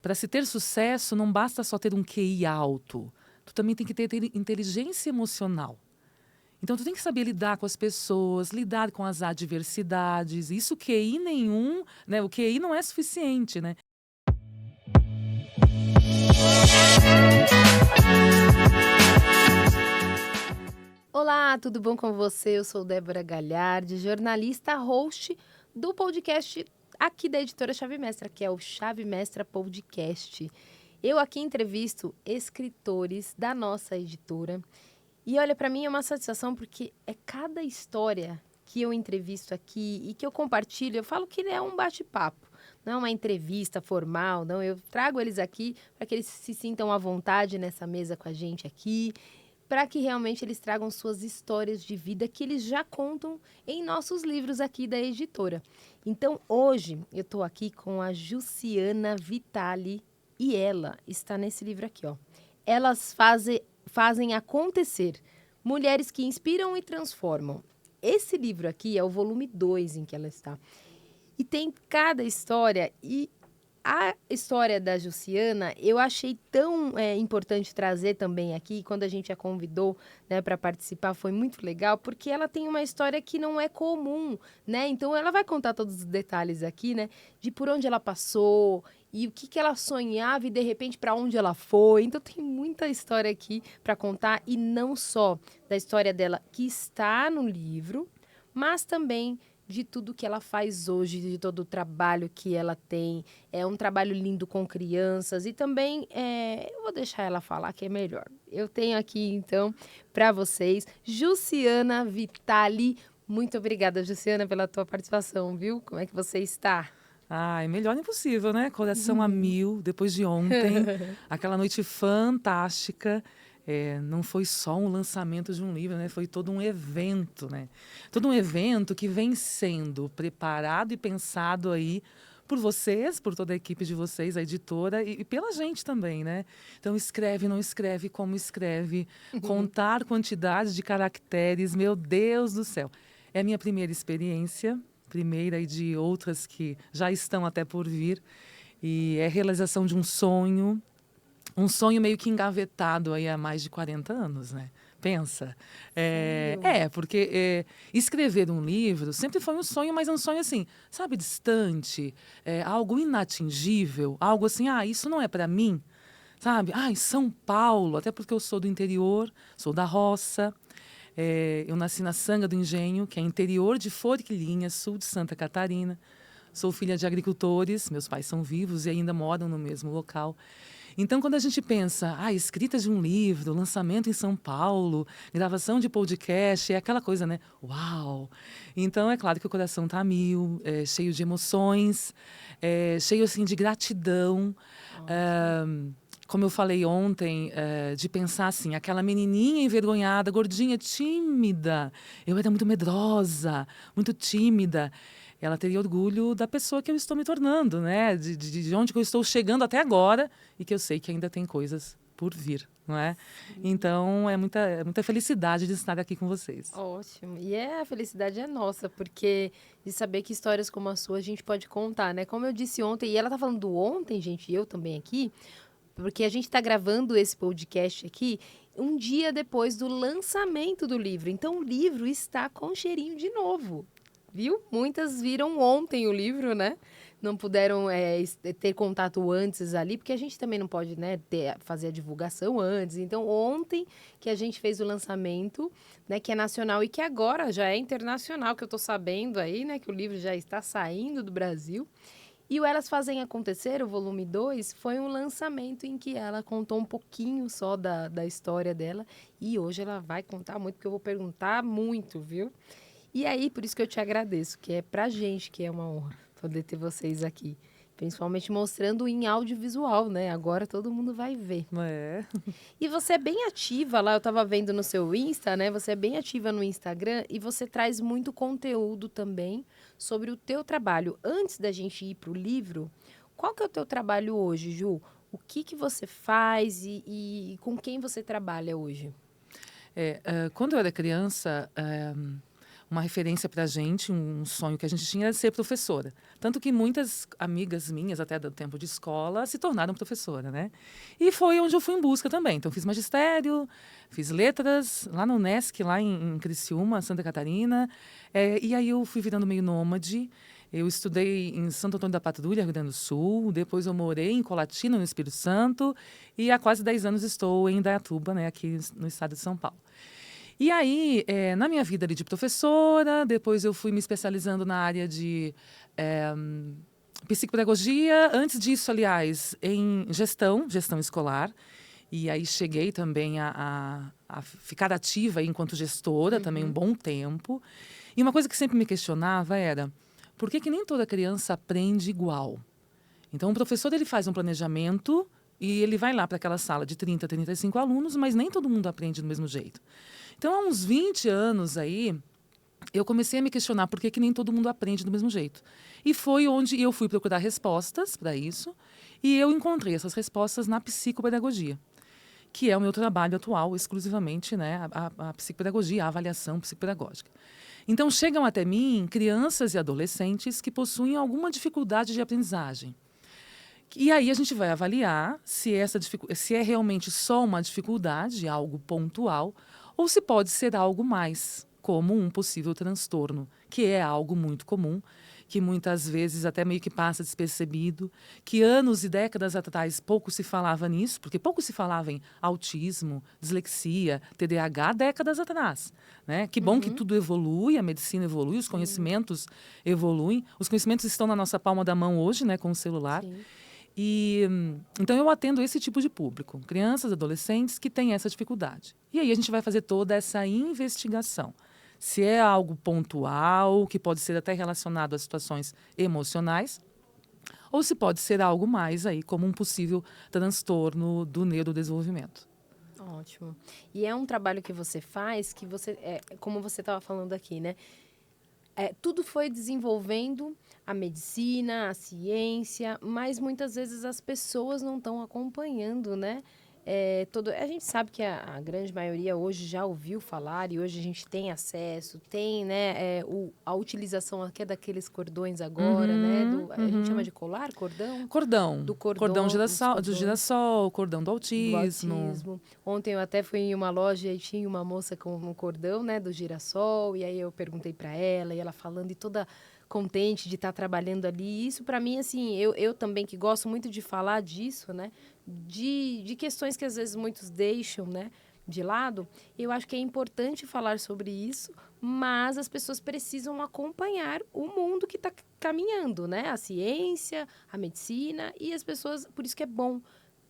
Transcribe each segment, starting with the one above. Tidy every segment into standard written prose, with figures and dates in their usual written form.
Para se ter sucesso, não basta só ter um QI alto. Tu também tem que ter inteligência emocional. Então, tu tem que saber lidar com as pessoas, lidar com as adversidades. Isso QI nenhum, né? O QI não é suficiente, né? Olá, tudo bom com você? Eu sou Débora Galhardi, jornalista host do podcast aqui da editora Chave Mestra, que é o Chave Mestra Podcast. Eu aqui entrevisto escritores da nossa editora e olha, para mim é uma satisfação porque é cada história que eu entrevisto aqui e que eu compartilho, eu falo que é um bate-papo. Não é uma entrevista formal, não. Eu trago eles aqui para que eles se sintam à vontade nessa mesa com a gente aqui, para que realmente eles tragam suas histórias de vida que eles já contam em nossos livros aqui da editora. Então, hoje, eu estou aqui com a Jussiana Vitali e ela está nesse livro aqui, ó. Elas fazem acontecer. Mulheres que inspiram e transformam. Esse livro aqui é o volume 2 em que ela está. E tem cada história e a história da Jussiana, eu achei tão importante trazer também aqui, quando a gente a convidou, né, para participar, foi muito legal, porque ela tem uma história que não é comum, né? Então, ela vai contar todos os detalhes aqui, né, de por onde ela passou e o que ela sonhava e, de repente, para onde ela foi. Então, tem muita história aqui para contar, e não só da história dela, que está no livro, mas também de tudo que ela faz hoje, de todo o trabalho que ela tem. É um trabalho lindo com crianças e também, eu vou deixar ela falar que é melhor. Eu tenho aqui, então, para vocês, Jussiana Vitali. Muito obrigada, Jussiana, pela tua participação, viu? Como é que você está? Ai, melhor impossível, né? Coração a mil, depois de ontem, aquela noite fantástica. Não foi só um lançamento de um livro, né? Foi todo um evento, né? Todo um evento que vem sendo preparado e pensado aí por vocês, por toda a equipe de vocês, a editora, e pela gente também, né? Então, escreve, não escreve, como escreve, contar quantidades de caracteres, meu Deus do céu. É a minha primeira experiência, primeira e de outras que já estão até por vir, e é a realização de um sonho meio que engavetado aí há mais de 40 anos, né? Pensa. Sério? Porque escrever um livro sempre foi um sonho, mas é um sonho assim, sabe, distante, algo inatingível, algo assim, isso não é para mim, sabe? Em São Paulo, até porque eu sou do interior, sou da roça. Eu nasci na Sanga do Engenho, que é interior de Forquilinha, sul de Santa Catarina. Sou filha de agricultores, meus pais são vivos e ainda moram no mesmo local. Então, quando a gente pensa, escrita de um livro, lançamento em São Paulo, gravação de podcast, é aquela coisa, né? Uau! Então, é claro que o coração tá a mil, cheio de emoções, cheio, assim, de gratidão. Nossa. Como eu falei ontem, de pensar assim, aquela menininha envergonhada, gordinha, tímida. Eu era muito medrosa, muito tímida. Ela teria orgulho da pessoa que eu estou me tornando, né? De onde que eu estou chegando até agora e que eu sei que ainda tem coisas por vir, não é? Então, é muita felicidade de estar aqui com vocês. Ótimo. E a felicidade é nossa, porque de saber que histórias como a sua a gente pode contar, né? Como eu disse ontem, e ela tá falando do ontem, gente, e eu também aqui, porque a gente está gravando esse podcast aqui um dia depois do lançamento do livro. Então, o livro está com cheirinho de novo, viu? Muitas viram ontem o livro, né? Não puderam ter contato antes ali, porque a gente também não pode, né, fazer a divulgação antes. Então, ontem que a gente fez o lançamento, né, que é nacional e que agora já é internacional, que eu estou sabendo aí, né, que o livro já está saindo do Brasil. E o Elas Fazem Acontecer, o volume 2, foi um lançamento em que ela contou um pouquinho só da história dela. E hoje ela vai contar muito, porque eu vou perguntar muito, viu? E aí, por isso que eu te agradeço, que é pra gente que é uma honra poder ter vocês aqui. Principalmente mostrando em audiovisual, né? Agora todo mundo vai ver. É. E você é bem ativa lá, eu estava vendo no seu Insta, né? Você é bem ativa no Instagram e você traz muito conteúdo também sobre o teu trabalho. Antes da gente ir para o livro, qual que é o teu trabalho hoje, Ju? O que você faz e com quem você trabalha hoje? Quando eu era criança, uma referência para a gente, um sonho que a gente tinha era ser professora. Tanto que muitas amigas minhas, até do tempo de escola, se tornaram professora, né? E foi onde eu fui em busca também. Então, fiz magistério, fiz letras, lá no Unesc, lá em Criciúma, Santa Catarina. E aí eu fui virando meio nômade. Eu estudei em Santo Antônio da Patrulha, Rio Grande do Sul. Depois eu morei em Colatina, no Espírito Santo. E há quase 10 anos estou em Indaiatuba, né, aqui no estado de São Paulo. E aí, na minha vida ali de professora, depois eu fui me especializando na área de psicopedagogia. Antes disso, aliás, em gestão escolar. E aí cheguei também a ficar ativa enquanto gestora, também um bom tempo. E uma coisa que sempre me questionava era, por que nem toda criança aprende igual? Então, o professor ele faz um planejamento e ele vai lá para aquela sala de 30, 35 alunos, mas nem todo mundo aprende do mesmo jeito. Então, há uns 20 anos aí, eu comecei a me questionar por que nem todo mundo aprende do mesmo jeito. E foi onde eu fui procurar respostas para isso, e eu encontrei essas respostas na psicopedagogia, que é o meu trabalho atual, exclusivamente, né, a psicopedagogia, a avaliação psicopedagógica. Então, chegam até mim crianças e adolescentes que possuem alguma dificuldade de aprendizagem. E aí a gente vai avaliar se se é realmente só uma dificuldade, algo pontual, ou se pode ser algo mais, como um possível transtorno, que é algo muito comum, que muitas vezes até meio que passa despercebido, que anos e décadas atrás pouco se falava nisso, porque pouco se falava em autismo, dislexia, TDAH, décadas atrás, né? Que bom que tudo evolui, a medicina evolui, os conhecimentos evoluem, os conhecimentos estão na nossa palma da mão hoje, né, com o celular. Sim. E então eu atendo esse tipo de público, crianças, adolescentes que têm essa dificuldade. E aí a gente vai fazer toda essa investigação. Se é algo pontual, que pode ser até relacionado a situações emocionais, ou se pode ser algo mais aí, como um possível transtorno do neurodesenvolvimento. Ótimo. E é um trabalho que você faz, que você, como você estava falando aqui, né? Tudo foi desenvolvendo a medicina, a ciência, mas muitas vezes as pessoas não estão acompanhando, né? A gente sabe que a grande maioria hoje já ouviu falar e hoje a gente tem acesso, tem, né, a utilização até daqueles cordões agora, né? A gente chama de colar, cordão? Cordão. Do Cordão do girassol, cordão do do autismo. autismo. Ontem eu até fui em uma loja e tinha uma moça com um cordão, né, do girassol, e aí eu perguntei para ela, e ela falando e toda contente de estar trabalhando ali. Isso para mim, assim, eu também que gosto muito de falar disso, né, de questões que às vezes muitos deixam, né, de lado, eu acho que é importante falar sobre isso, mas as pessoas precisam acompanhar o mundo que está caminhando, né? A ciência, a medicina, e as pessoas, por isso que é bom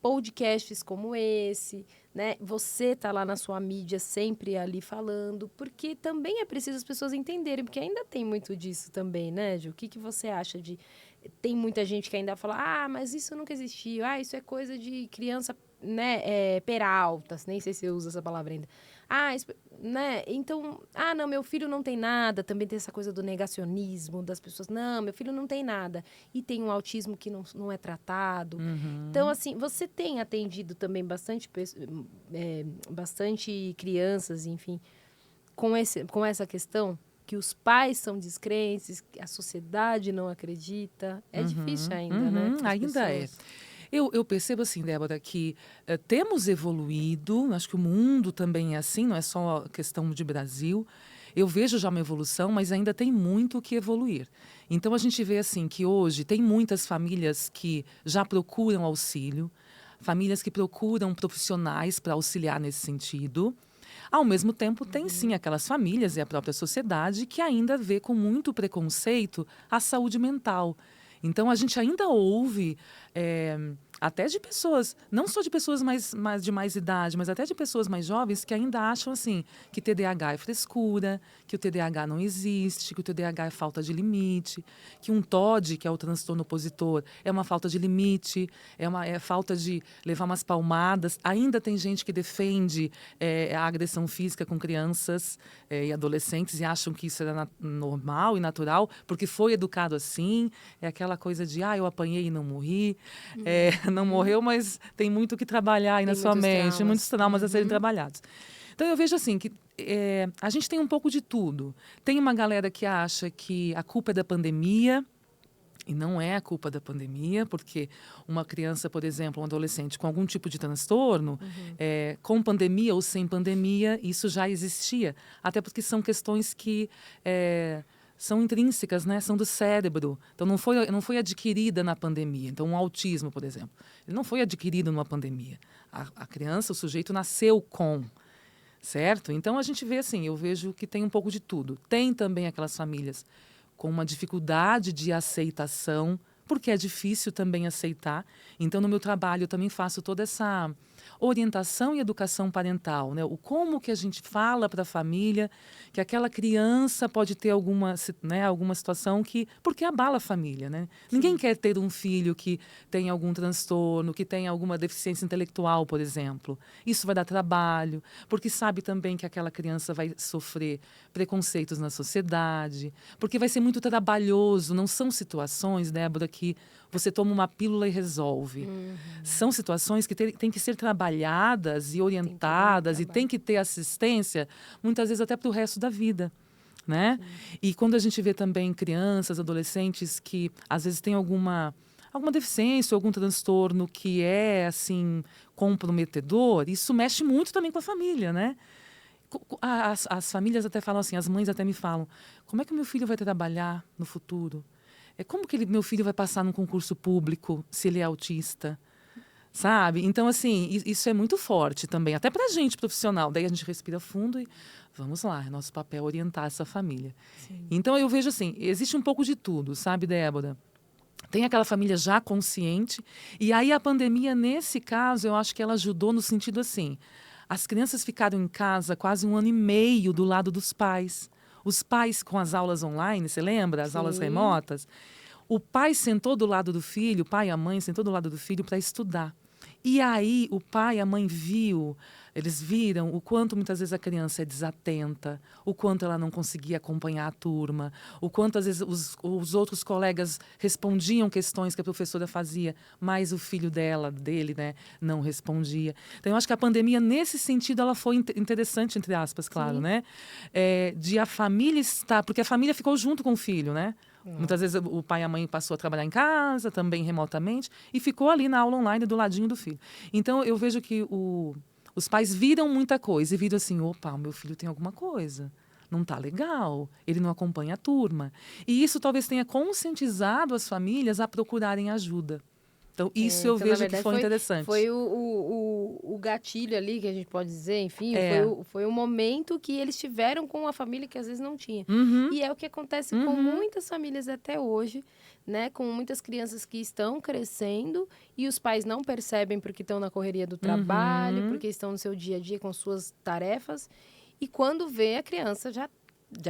podcasts como esse, né? Você tá lá na sua mídia sempre ali falando, porque também é preciso as pessoas entenderem, porque ainda tem muito disso também, né, Ju? O que você acha de... Tem muita gente que ainda fala, mas isso nunca existiu, isso é coisa de criança, né, peralta, nem sei se eu uso essa palavra ainda. Né, então, não, meu filho não tem nada, também tem essa coisa do negacionismo das pessoas, não, meu filho não tem nada, e tem um autismo que não é tratado. Então, assim, você tem atendido também bastante crianças, enfim, com essa questão, que os pais são descrentes, que a sociedade não acredita. É difícil ainda, né? Ainda é. Eu percebo assim, Débora, que temos evoluído, acho que o mundo também é assim, não é só questão de Brasil. Eu vejo já uma evolução, mas ainda tem muito o que evoluir. Então, a gente vê assim que hoje tem muitas famílias que já procuram auxílio, famílias que procuram profissionais para auxiliar nesse sentido. Ao mesmo tempo, tem sim aquelas famílias e a própria sociedade que ainda vê com muito preconceito a saúde mental. Então, a gente ainda ouve, até de pessoas, não só de pessoas de mais idade, mas até de pessoas mais jovens que ainda acham assim, que TDAH é frescura, que o TDAH não existe, que o TDAH é falta de limite, que um TOD, que é o transtorno opositor, é uma falta de limite, é falta de levar umas palmadas. Ainda tem gente que defende a agressão física com crianças e adolescentes e acham que isso era normal e natural, porque foi educado assim, é aquela coisa de, eu apanhei e não morri, não morreu, mas tem muito que trabalhar aí na sua mente, muitos traumas a serem trabalhados. Então, eu vejo assim, que a gente tem um pouco de tudo. Tem uma galera que acha que a culpa é da pandemia, e não é a culpa da pandemia, porque uma criança, por exemplo, um adolescente com algum tipo de transtorno, com pandemia ou sem pandemia, isso já existia. Até porque são questões que são intrínsecas, né? São do cérebro. Então, não foi adquirida na pandemia. Então, um autismo, por exemplo, ele não foi adquirido numa pandemia. A criança, o sujeito, nasceu com... Certo? Então, a gente vê assim, eu vejo que tem um pouco de tudo. Tem também aquelas famílias com uma dificuldade de aceitação, porque é difícil também aceitar. Então, no meu trabalho, eu também faço toda essa orientação e educação parental, né? O como que a gente fala para a família que aquela criança pode ter alguma situação que... Porque abala a família, né? Sim. Ninguém quer ter um filho que tem algum transtorno, que tem alguma deficiência intelectual, por exemplo. Isso vai dar trabalho, porque sabe também que aquela criança vai sofrer preconceitos na sociedade, porque vai ser muito trabalhoso. Não são situações, Débora, que você toma uma pílula e resolve. São situações que têm que ser trabalhadas e orientadas e tem que ter assistência, muitas vezes até para o resto da vida, né? E quando a gente vê também crianças, adolescentes que às vezes têm alguma deficiência, algum transtorno que é, assim, comprometedor, isso mexe muito também com a família, né? As famílias até falam assim, as mães até me falam, como é que o meu filho vai trabalhar no futuro? Como que meu filho vai passar num concurso público se ele é autista? Sabe? Então, assim, isso é muito forte também, até pra gente profissional. Daí a gente respira fundo e vamos lá, é nosso papel orientar essa família. Sim. Então, eu vejo assim, existe um pouco de tudo, sabe, Débora? Tem aquela família já consciente, e aí a pandemia, nesse caso, eu acho que ela ajudou no sentido assim, as crianças ficaram em casa quase 1 ano e meio do lado dos pais. Os pais com as aulas online, você lembra? As aulas remotas. O pai sentou do lado do filho, o pai e a mãe sentou do lado do filho para estudar. E aí o pai e a mãe eles viram o quanto muitas vezes a criança é desatenta, o quanto ela não conseguia acompanhar a turma, o quanto às vezes os outros colegas respondiam questões que a professora fazia, mas o filho dele, né, não respondia. Então eu acho que a pandemia, nesse sentido, ela foi interessante, entre aspas, claro, Sim. né? De a família estar, porque a família ficou junto com o filho, né? Muitas vezes o pai e a mãe passou a trabalhar em casa, também remotamente, e ficou ali na aula online do ladinho do filho. Então, eu vejo que os pais viram muita coisa e viram assim, opa, o meu filho tem alguma coisa, não está legal, ele não acompanha a turma. E isso talvez tenha conscientizado as famílias a procurarem ajuda. Então, isso eu vejo que foi interessante. Foi o gatilho ali, que a gente pode dizer, enfim, foi o momento que eles tiveram com a família que às vezes não tinha. E é o que acontece com muitas famílias até hoje, né? Com muitas crianças que estão crescendo e os pais não percebem porque estão na correria do trabalho, porque estão no seu dia a dia com suas tarefas. E quando vê, a criança já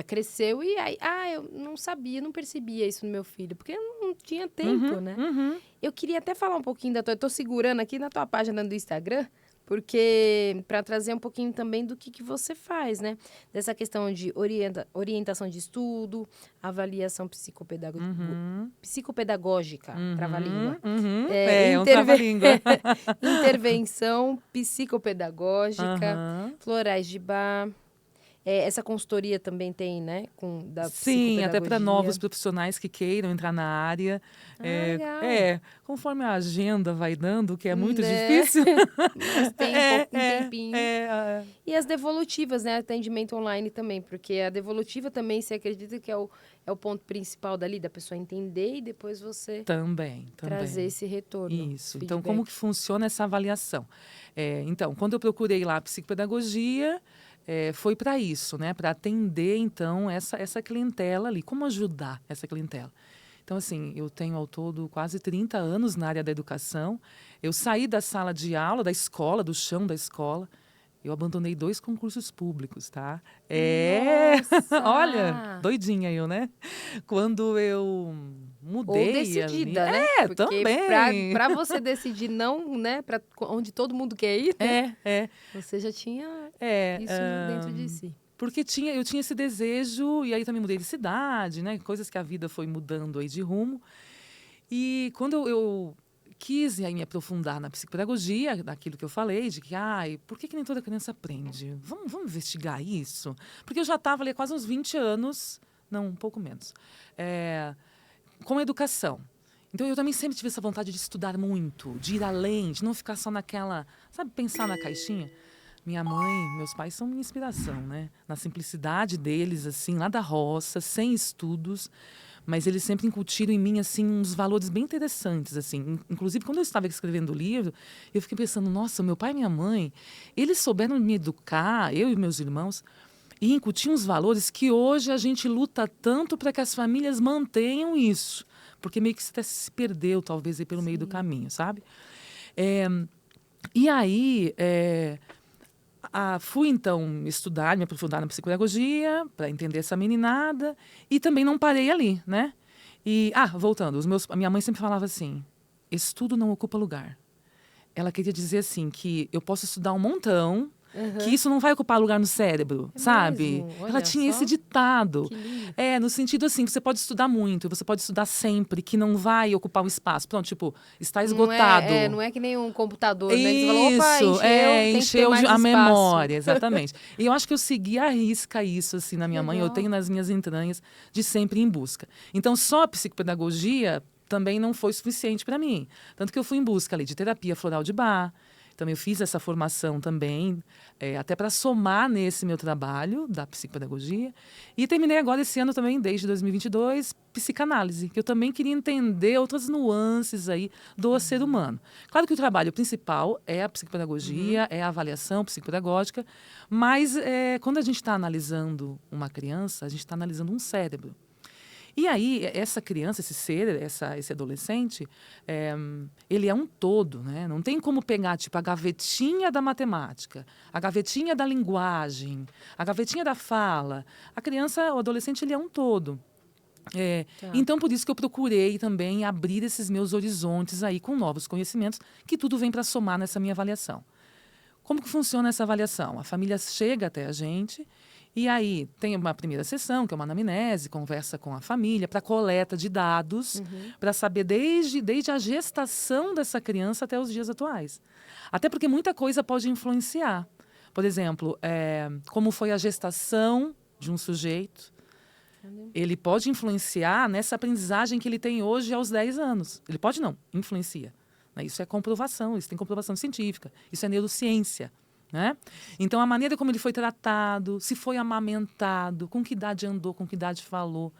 cresceu e aí, eu não sabia, não percebia isso no meu filho, porque eu não tinha tempo, né? Eu queria até falar um pouquinho eu tô segurando aqui na tua página do Instagram, porque para trazer um pouquinho também do que você faz, né? Dessa questão de orientação de estudo, avaliação psicopedagógica, trava-língua. Trava-língua. Intervenção psicopedagógica, florais de Bach. Essa consultoria também tem, né? Sim, até para novos profissionais que queiram entrar na área. Legal. Conforme a agenda vai dando, que é muito difícil. Mas tem um tempinho. E as devolutivas, né? Atendimento online também, porque a devolutiva também, você acredita que é o ponto principal dali, da pessoa entender e depois você também trazer esse retorno. Isso. Então, como que funciona essa avaliação? Então, quando eu procurei lá a psicopedagogia, foi para isso, né? Para atender, então, essa clientela ali. Como ajudar essa clientela? Então, assim, eu tenho ao todo quase 30 anos na área da educação. Eu saí da sala de aula, da escola, do chão da escola. Eu abandonei 2 concursos públicos, tá? Nossa! Olha, doidinha eu, né? Quando eu mudei... Ou decidida, ali, né? Porque também. Para você decidir não, né? Para onde todo mundo quer ir, né? Você já tinha isso dentro de si. Porque eu tinha esse desejo, e aí também mudei de cidade, né? Coisas que a vida foi mudando aí de rumo. E quando eu quis aí me aprofundar na psicopedagogia, daquilo que eu falei, de que, por que nem toda criança aprende? Vamos investigar isso? Porque eu já estava ali há quase uns 20 anos, não, um pouco menos, com educação. Então, eu também sempre tive essa vontade de estudar muito, de ir além, de não ficar só naquela, sabe, pensar na caixinha. Minha mãe, meus pais são minha inspiração, né? Na simplicidade deles, assim, lá da roça, sem estudos, mas eles sempre incutiram em mim, assim, uns valores bem interessantes, assim. Inclusive, quando eu estava escrevendo o livro, eu fiquei pensando, nossa, meu pai e minha mãe, eles souberam me educar, eu e meus irmãos, e incutir uns valores que hoje a gente luta tanto para que as famílias mantenham isso. Porque meio que até se perdeu, talvez, aí pelo meio do caminho, sabe? E aí, fui, então, estudar, me aprofundar na psicopedagogia, para entender essa meninada, e também não parei ali, né? E, voltando, a minha mãe sempre falava assim, estudo não ocupa lugar. Ela queria dizer, assim, que eu posso estudar um montão, que isso não vai ocupar lugar no cérebro, sabe? Ela tinha esse ditado. No sentido assim, que você pode estudar muito, você pode estudar sempre, que não vai ocupar o espaço. Pronto, tipo, está esgotado. Não é que nem um computador, né? Isso, Você falou, encheu a memória, exatamente. E eu acho que eu segui à risca isso, assim, na minha mãe. Eu tenho nas minhas entranhas de sempre em busca. Então, só a psicopedagogia também não foi suficiente para mim. Tanto que eu fui em busca ali de terapia floral de Bach. Também eu fiz essa formação também, até para somar nesse meu trabalho da psicopedagogia. E terminei agora esse ano também, desde 2022, psicanálise, que eu também queria entender outras nuances aí do ser humano. Claro que o trabalho principal é a psicopedagogia, é a avaliação psicopedagógica, mas quando a gente está analisando uma criança, a gente está analisando um cérebro. E aí, essa criança, esse ser, esse adolescente, ele é um todo, né? Não tem como pegar, tipo, a gavetinha da matemática, a gavetinha da linguagem, a gavetinha da fala. A criança, o adolescente, ele é um todo. Então, por isso que eu procurei também abrir esses meus horizontes aí com novos conhecimentos, que tudo vem para somar nessa minha avaliação. Como que funciona essa avaliação? A família chega até a gente e aí tem uma primeira sessão, que é uma anamnese, conversa com a família para coleta de dados, para saber desde a gestação dessa criança até os dias atuais. Até porque muita coisa pode influenciar. Por exemplo, como foi a gestação de um sujeito, ele pode influenciar nessa aprendizagem que ele tem hoje aos 10 anos. Ele pode não, influencia. Isso é comprovação, isso tem comprovação científica, isso é neurociência. Né? Então, a maneira como ele foi tratado, se foi amamentado, com que idade andou, com que idade falou,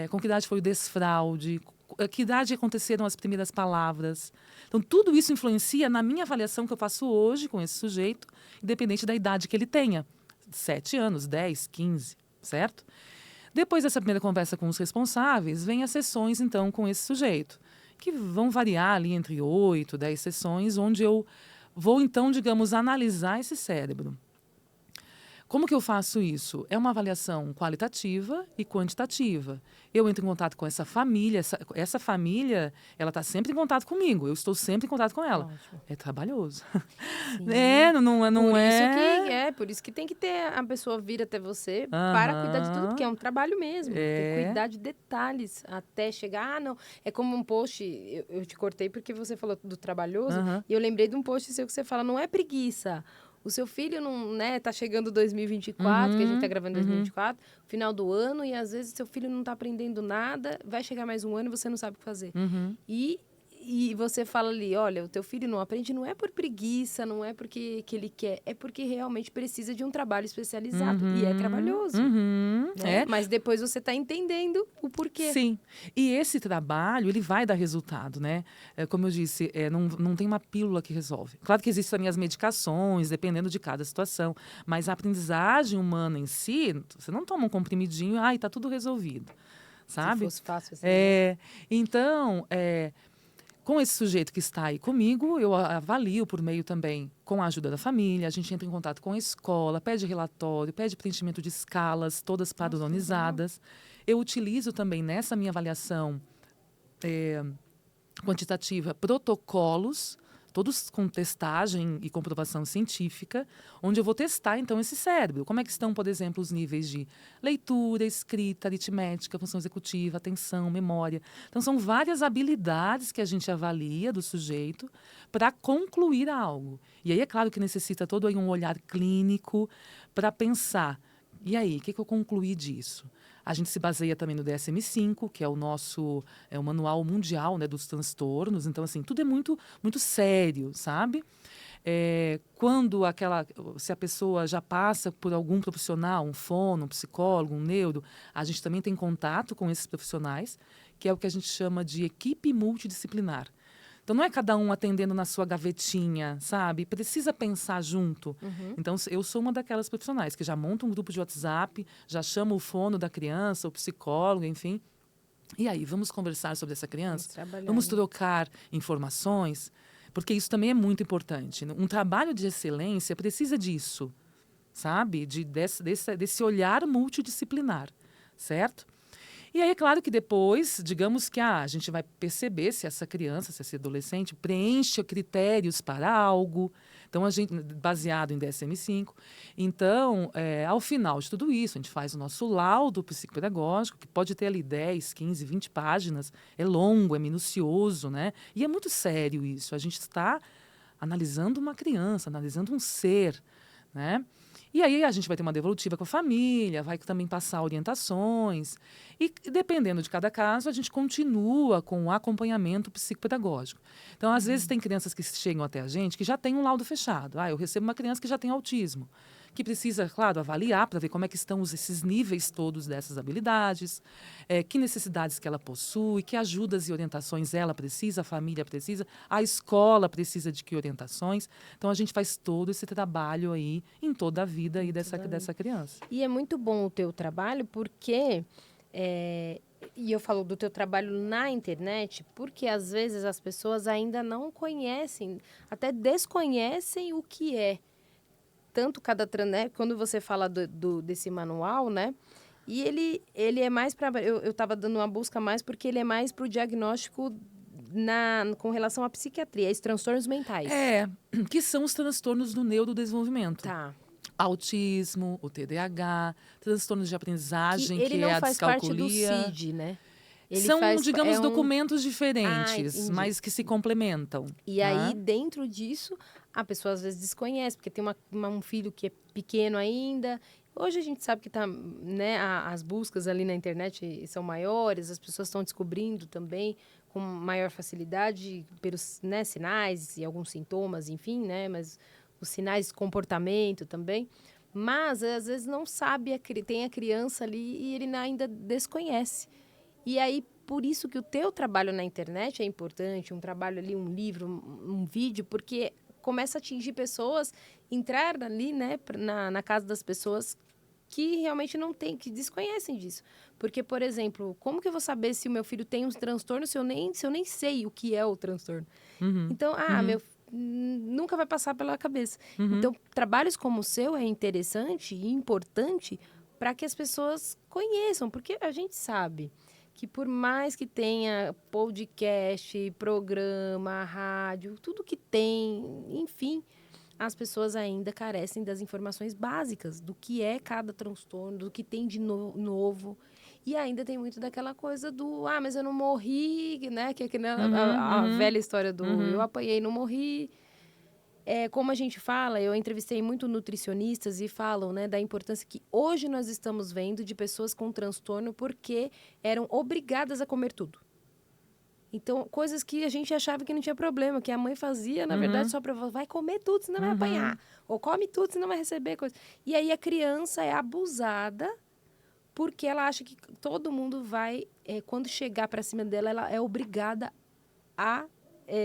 com que idade foi o desfraude, que idade aconteceram as primeiras palavras. Então, tudo isso influencia na minha avaliação que eu faço hoje com esse sujeito, independente da idade que ele tenha. 7 anos, 10, 15, certo? Depois dessa primeira conversa com os responsáveis, vem as sessões, então, com esse sujeito, que vão variar ali entre 8, 10 sessões, onde eu vou, então, digamos, analisar esse cérebro. Como que eu faço isso? É uma avaliação qualitativa e quantitativa. Eu entro em contato com essa família, essa família, ela está sempre em contato comigo, eu estou sempre em contato com ela. Ótimo. É trabalhoso. Por isso que tem que ter a pessoa vir até você para cuidar de tudo, porque é um trabalho mesmo. Tem que cuidar de detalhes até chegar. Não. É como um post, eu te cortei porque você falou do trabalhoso, e eu lembrei de um post seu que você fala, não é preguiça. O seu filho não, né, tá chegando 2024, que a gente tá gravando 2024, final do ano, e às vezes seu filho não tá aprendendo nada, vai chegar mais um ano e você não sabe o que fazer. E você fala ali, olha, o teu filho não aprende, não é por preguiça, não é porque que ele quer, é porque realmente precisa de um trabalho especializado. E é trabalhoso. Né? Mas depois você está entendendo o porquê. Sim. E esse trabalho, ele vai dar resultado, né? Como eu disse, não tem uma pílula que resolve. Claro que existem também as medicações, dependendo de cada situação. Mas a aprendizagem humana em si, você não toma um comprimidinho, e tá tudo resolvido. Sabe? Se fosse fácil assim. Né? Então, com esse sujeito que está aí comigo, eu avalio por meio também, com a ajuda da família, a gente entra em contato com a escola, pede relatório, pede preenchimento de escalas, todas padronizadas. Eu utilizo também nessa minha avaliação quantitativa protocolos todos com testagem e comprovação científica, onde eu vou testar, então, esse cérebro. Como é que estão, por exemplo, os níveis de leitura, escrita, aritmética, função executiva, atenção, memória. Então, são várias habilidades que a gente avalia do sujeito para concluir algo. E aí, é claro que necessita todo aí um olhar clínico para pensar. E aí, o que eu concluí disso? A gente se baseia também no DSM-5, que é o nosso o manual mundial, né, dos transtornos. Então, assim, tudo é muito, muito sério, sabe? Se a pessoa já passa por algum profissional, um fono, um psicólogo, um neuro, a gente também tem contato com esses profissionais, que é o que a gente chama de equipe multidisciplinar. Então, não é cada um atendendo na sua gavetinha, sabe? Precisa pensar junto. Então, eu sou uma daquelas profissionais que já monta um grupo de WhatsApp, já chama o fono da criança, o psicólogo, enfim. E aí, vamos conversar sobre essa criança? Vamos trocar informações? Porque isso também é muito importante. Um trabalho de excelência precisa disso, sabe? Desse olhar multidisciplinar, certo? E aí, é claro que depois, digamos que a gente vai perceber se essa criança, se esse adolescente preenche critérios para algo. Então, a gente, baseado em DSM-5. Então, ao final de tudo isso, a gente faz o nosso laudo psicopedagógico, que pode ter ali 10, 15, 20 páginas. É longo, é minucioso, né? E é muito sério isso. A gente está analisando uma criança, analisando um ser, né? E aí a gente vai ter uma devolutiva com a família, vai também passar orientações. E dependendo de cada caso, a gente continua com o acompanhamento psicopedagógico. Então, às vezes, tem crianças que chegam até a gente que já tem um laudo fechado. Eu recebo uma criança que já tem autismo, que precisa, claro, avaliar para ver como é que estão esses níveis todos dessas habilidades, que necessidades que ela possui, que ajudas e orientações ela precisa, a família precisa, a escola precisa de que orientações. Então, a gente faz todo esse trabalho aí em toda a vida aí dessa criança. E é muito bom o teu trabalho porque... e eu falo do teu trabalho na internet, porque às vezes as pessoas ainda não conhecem, até desconhecem o que é. Tanto né, quando você fala desse manual, né? E ele é mais para... Eu estava dando uma busca mais porque ele é mais para o diagnóstico com relação à psiquiatria, esses transtornos mentais. Que são os transtornos do neurodesenvolvimento. Tá. Autismo, o TDAH, transtornos de aprendizagem, que ele é não a faz parte do descalculia. CID, né? São, digamos, documentos diferentes, entendi. mas que se complementam. E aí, dentro disso, a pessoa às vezes desconhece, porque tem um filho que é pequeno ainda. Hoje a gente sabe que né, as buscas ali na internet são maiores, as pessoas estão descobrindo também com maior facilidade pelos, né, sinais e alguns sintomas, enfim, né? Mas os sinais de comportamento também. Mas, às vezes, não sabe, tem a criança ali e ele ainda desconhece. E aí, por isso que o teu trabalho na internet é importante, um trabalho ali, um livro, um vídeo, porque começa a atingir pessoas, entrar ali, né, na casa das pessoas que realmente não tem, que desconhecem disso. Porque, por exemplo, como que eu vou saber se o meu filho tem um transtorno se eu nem sei o que é o transtorno? Então, nunca vai passar pela cabeça. Então, trabalhos como o seu é interessante e importante para que as pessoas conheçam, porque a gente sabe que por mais que tenha podcast, programa, rádio, tudo que tem, enfim, as pessoas ainda carecem das informações básicas do que é cada transtorno, do que tem de novo. E ainda tem muito daquela coisa do, mas eu não morri, né? Que é a velha história do eu apanhei, não morri. Como a gente fala, eu entrevistei muito nutricionistas e falam, né, da importância que hoje nós estamos vendo de pessoas com transtorno porque eram obrigadas a comer tudo. Então, coisas que a gente achava que não tinha problema, que a mãe fazia, na verdade, só para vai comer tudo, senão vai apanhar. Ou come tudo, senão vai receber coisa. E aí a criança é abusada porque ela acha que todo mundo vai, quando chegar para cima dela, ela é obrigada a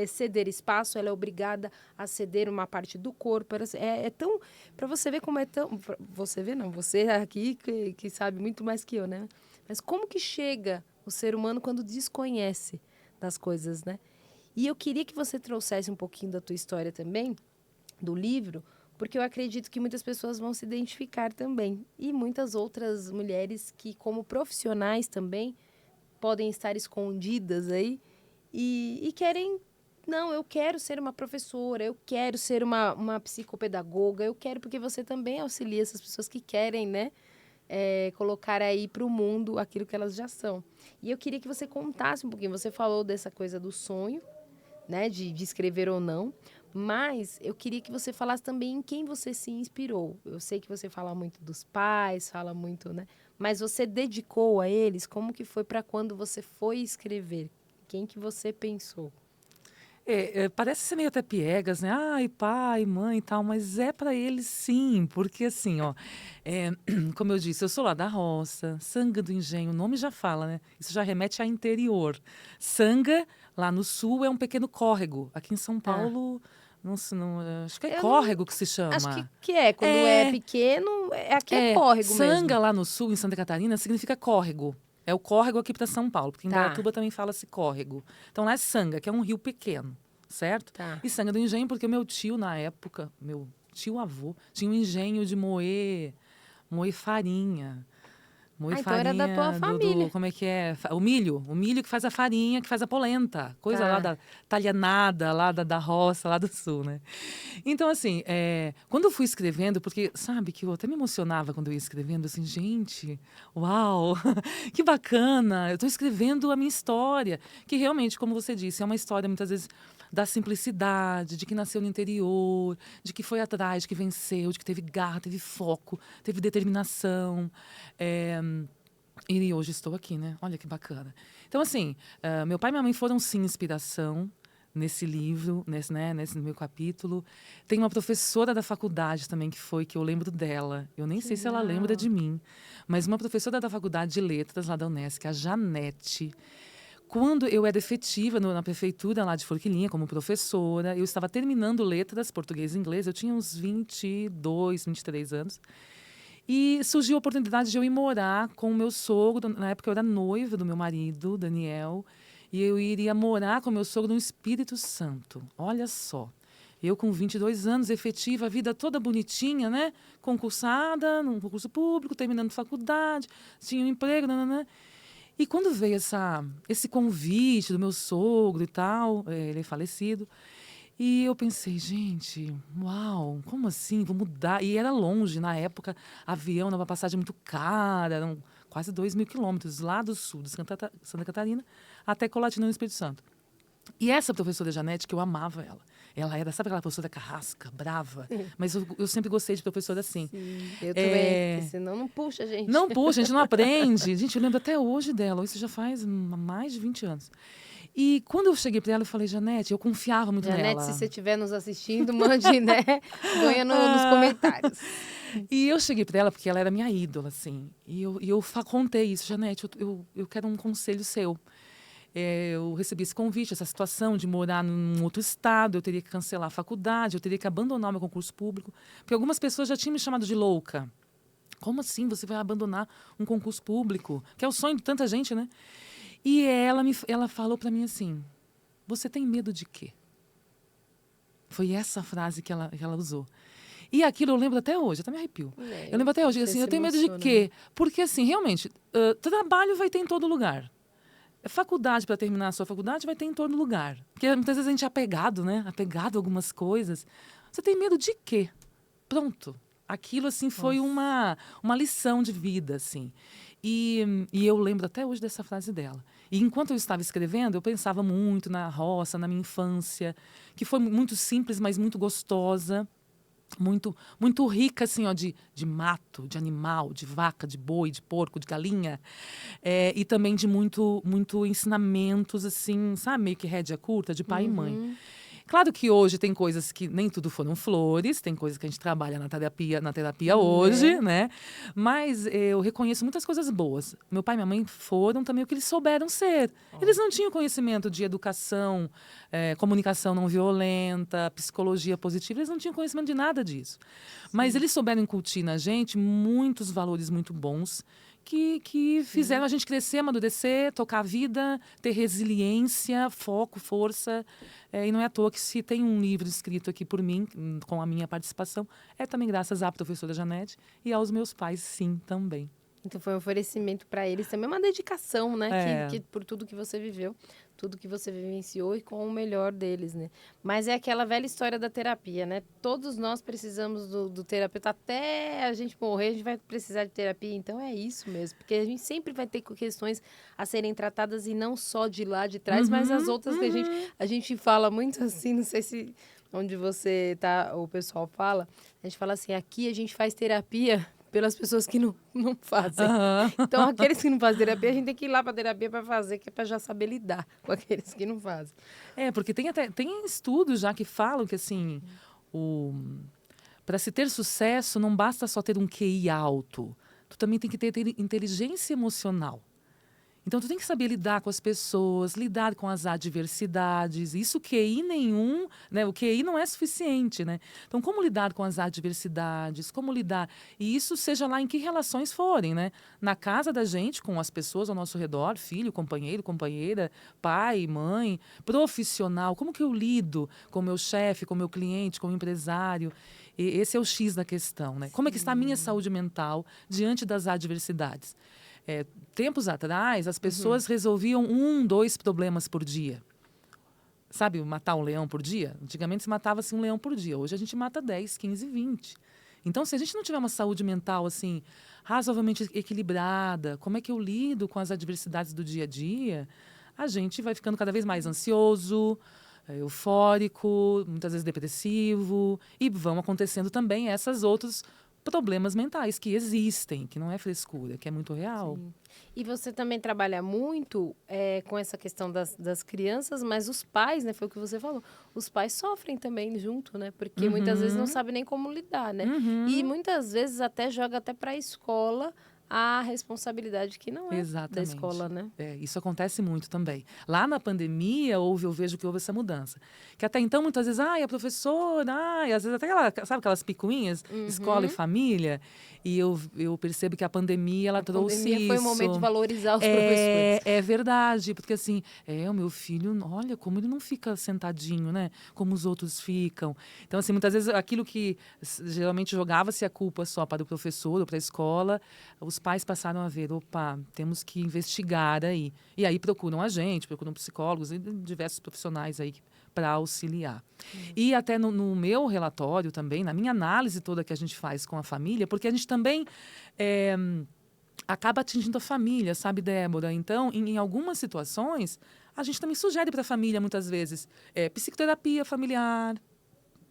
ceder espaço, ela é obrigada a ceder uma parte do corpo. É tão... Para você ver como é tão... Você vê, não. Você aqui que sabe muito mais que eu, né? Mas como que chega o ser humano quando desconhece das coisas, né? E eu queria que você trouxesse um pouquinho da tua história também, do livro, porque eu acredito que muitas pessoas vão se identificar também. E muitas outras mulheres que, como profissionais também, podem estar escondidas aí e querem não, eu quero ser uma professora, eu quero ser uma psicopedagoga, eu quero, porque você também auxilia essas pessoas que querem, né? Colocar aí para o mundo aquilo que elas já são. E eu queria que você contasse um pouquinho. Você falou dessa coisa do sonho, né, de escrever ou não, mas eu queria que você falasse também em quem você se inspirou. Eu sei que você fala muito dos pais, fala muito, né? Mas você dedicou a eles? Como que foi para quando você foi escrever? Quem que você pensou? Parece ser meio até piegas, né? Ai, pai, mãe e tal, mas é para eles sim, porque assim, ó, é, como eu disse, eu sou lá da roça, Sanga do Engenho, o nome já fala, né? Isso já remete a interior. Sanga, lá no sul, é um pequeno córrego. Aqui em São Tá. Paulo, não, não, acho que é Eu não córrego que se acho chama. que é. Quando é É, pequeno, aqui é córrego Sanga mesmo. lá no sul, em Santa Catarina, significa córrego. É o córrego aqui para São Paulo, porque em Tá, Indaiatuba também fala-se córrego. Então lá é Sanga, que é um rio pequeno, certo? tá. E Sanga do Engenho, porque o meu tio, na época, meu tio-avô, tinha um engenho de moer farinha. Moer Ah, então era da tua farinha família. como é que é? O milho que faz a farinha, que faz a polenta. Coisa lá Tá. da talhanada, lá da roça, lá do sul, né? Então, assim, quando eu fui escrevendo, porque sabe que eu até me emocionava quando eu ia escrevendo, assim, gente, uau, que bacana, eu estou escrevendo a minha história, que realmente, como você disse, é uma história muitas vezes da simplicidade, de que nasceu no interior, de que foi atrás, de que venceu, de que teve garra, teve foco, teve determinação. É, e hoje estou aqui, né? Olha que bacana. Então, assim, meu pai e minha mãe foram sim inspiração nesse livro, nesse meu capítulo. Tem uma professora da faculdade também que eu lembro dela. Eu nem Que sei se ela lembra legal. de mim, mas uma professora da faculdade de letras lá da Unesc, a Janete. Quando eu era efetiva na prefeitura lá de Forquilinha como professora, eu estava terminando letras, português e inglês, eu tinha uns 22, 23 anos. E surgiu a oportunidade de eu ir morar com o meu sogro. Na época eu era noiva do meu marido, Daniel. E eu iria morar com o meu sogro no Espírito Santo. Olha só. Eu com 22 anos, efetiva, a vida toda bonitinha, né? Concursada, num concurso público, terminando faculdade, tinha um emprego, nananã. E quando veio esse convite do meu sogro e tal, ele é falecido, e eu pensei, gente, uau, como assim? Vou mudar. E era longe, na época, avião, era uma passagem muito cara, eram quase 2.000 quilômetros lá do sul de Santa Catarina até Colatina, no Espírito Santo. E essa professora Janete, que eu amava ela. Ela era, sabe aquela professora carrasca, brava? Mas eu sempre gostei de professora assim. Sim, eu também, porque É, senão não puxa a gente. não, puxa, a gente não aprende. Gente, eu lembro até hoje dela. Isso já faz mais de 20 anos. E quando eu cheguei para ela, eu falei, Janete, eu confiava muito Janete, se nela. você estiver nos assistindo, mande, né? Põe nos comentários. E eu cheguei para ela porque ela era minha ídola, assim. E eu contei isso, Janete, eu quero um conselho seu. Eu recebi esse convite, essa situação de morar num outro estado, eu teria que cancelar a faculdade, eu teria que abandonar o meu concurso público. Porque algumas pessoas já tinham me chamado de louca. Como assim você vai abandonar um concurso público? Que é o sonho de tanta gente, né? E ela falou para mim assim, você tem medo de quê? Foi essa frase que ela usou. E aquilo eu lembro até hoje, até me arrepio. Eu lembro até hoje, Você assim, eu se tenho medo de emociona, quê? né? Porque, assim, realmente, trabalho vai ter em todo lugar. Faculdade, para terminar a sua faculdade, vai ter em todo lugar. Porque muitas vezes a gente é apegado, né? Apegado a algumas coisas. Você tem medo de quê? Pronto. Aquilo, assim, foi Nossa. uma lição de vida, assim. E eu lembro até hoje dessa frase dela. E enquanto eu estava escrevendo, eu pensava muito na roça, na minha infância, que foi muito simples, mas muito gostosa. Muito, muito rica, assim, ó, de mato, de animal, de vaca, de boi, de porco, de galinha. E também de muito ensinamentos, assim, sabe? Meio que rédea curta, de pai e mãe. Uhum. Claro que hoje tem coisas que nem tudo foram flores, tem coisas que a gente trabalha na terapia hoje, Né? né? Mas eu reconheço muitas coisas boas. Meu pai e minha mãe foram também o que eles souberam ser. Eles não tinham conhecimento de educação, comunicação não violenta, psicologia positiva, eles não tinham conhecimento de nada disso. Mas eles souberam incutir na gente muitos valores muito bons que fizeram a gente crescer, amadurecer, tocar a vida, ter resiliência, foco, força. E não é à toa que se tem um livro escrito aqui por mim, com a minha participação, é também graças à professora Janete e aos meus pais, sim, também. Então foi um oferecimento para eles também, uma dedicação, né? É. Que por tudo que você viveu, tudo que você vivenciou e com o melhor deles, né? Mas é aquela velha história da terapia, né? Todos nós precisamos do terapeuta. Até a gente morrer, a gente vai precisar de terapia. Então é isso mesmo. Porque a gente sempre vai ter questões a serem tratadas e não só de lá de trás, mas as outras que a gente fala muito assim, não sei se onde você tá, o pessoal fala, a gente fala assim, aqui a gente faz terapia pelas pessoas que não fazem. Então, aqueles que não fazem terapia, a gente tem que ir lá para terapia para fazer, que é para já saber lidar com aqueles que não fazem. Porque tem estudos já que falam que, assim, para se ter sucesso, não basta só ter um QI alto. Tu também tem que ter inteligência emocional. Então, tu tem que saber lidar com as pessoas, lidar com as adversidades. Isso QI nenhum, né? O QI não é suficiente, né? Então, como lidar com as adversidades, como lidar... E isso seja lá em que relações forem, né? Na casa da gente, com as pessoas ao nosso redor, filho, companheiro, companheira, pai, mãe, profissional. Como que eu lido com o meu chefe, com o meu cliente, com o empresário? E esse é o X da questão, né? Como é que está a minha saúde mental diante das adversidades? Tempos atrás, as pessoas resolviam 2 problemas por dia. Sabe, matar um leão por dia? Antigamente se matava-se um leão por dia. Hoje a gente mata 10, 15, 20. Então, se a gente não tiver uma saúde mental assim, razoavelmente equilibrada, como é que eu lido com as adversidades do dia a dia? A gente vai ficando cada vez mais ansioso, eufórico, muitas vezes depressivo. E vão acontecendo também esses outros problemas mentais que existem, que não é frescura, que é muito real. Sim. E você também trabalha muito com essa questão das crianças, mas os pais, né? Foi o que você falou. Os pais sofrem também junto, né? Porque muitas vezes não sabem nem como lidar, né? E muitas vezes até joga até para a escola a responsabilidade que não é da escola, né? Isso acontece muito também. Lá na pandemia, eu vejo que houve essa mudança. Que até então, muitas vezes, a professora, às vezes até sabe aquelas picuinhas, escola e família. E eu percebo que a pandemia, ela trouxe isso. A pandemia foi o momento de valorizar os professores. É verdade, porque assim, o meu filho, olha como ele não fica sentadinho, né? Como os outros ficam. Então, assim, muitas vezes aquilo que geralmente jogava-se a culpa só para o professor ou para a escola, os pais passaram a ver, opa, temos que investigar aí. E aí procuram a gente, procuram psicólogos e diversos profissionais aí para auxiliar. E até no meu relatório também, na minha análise toda que a gente faz com a família, porque a gente também acaba atingindo a família, sabe, Débora? Então, em algumas situações, a gente também sugere para a família, muitas vezes, psicoterapia familiar,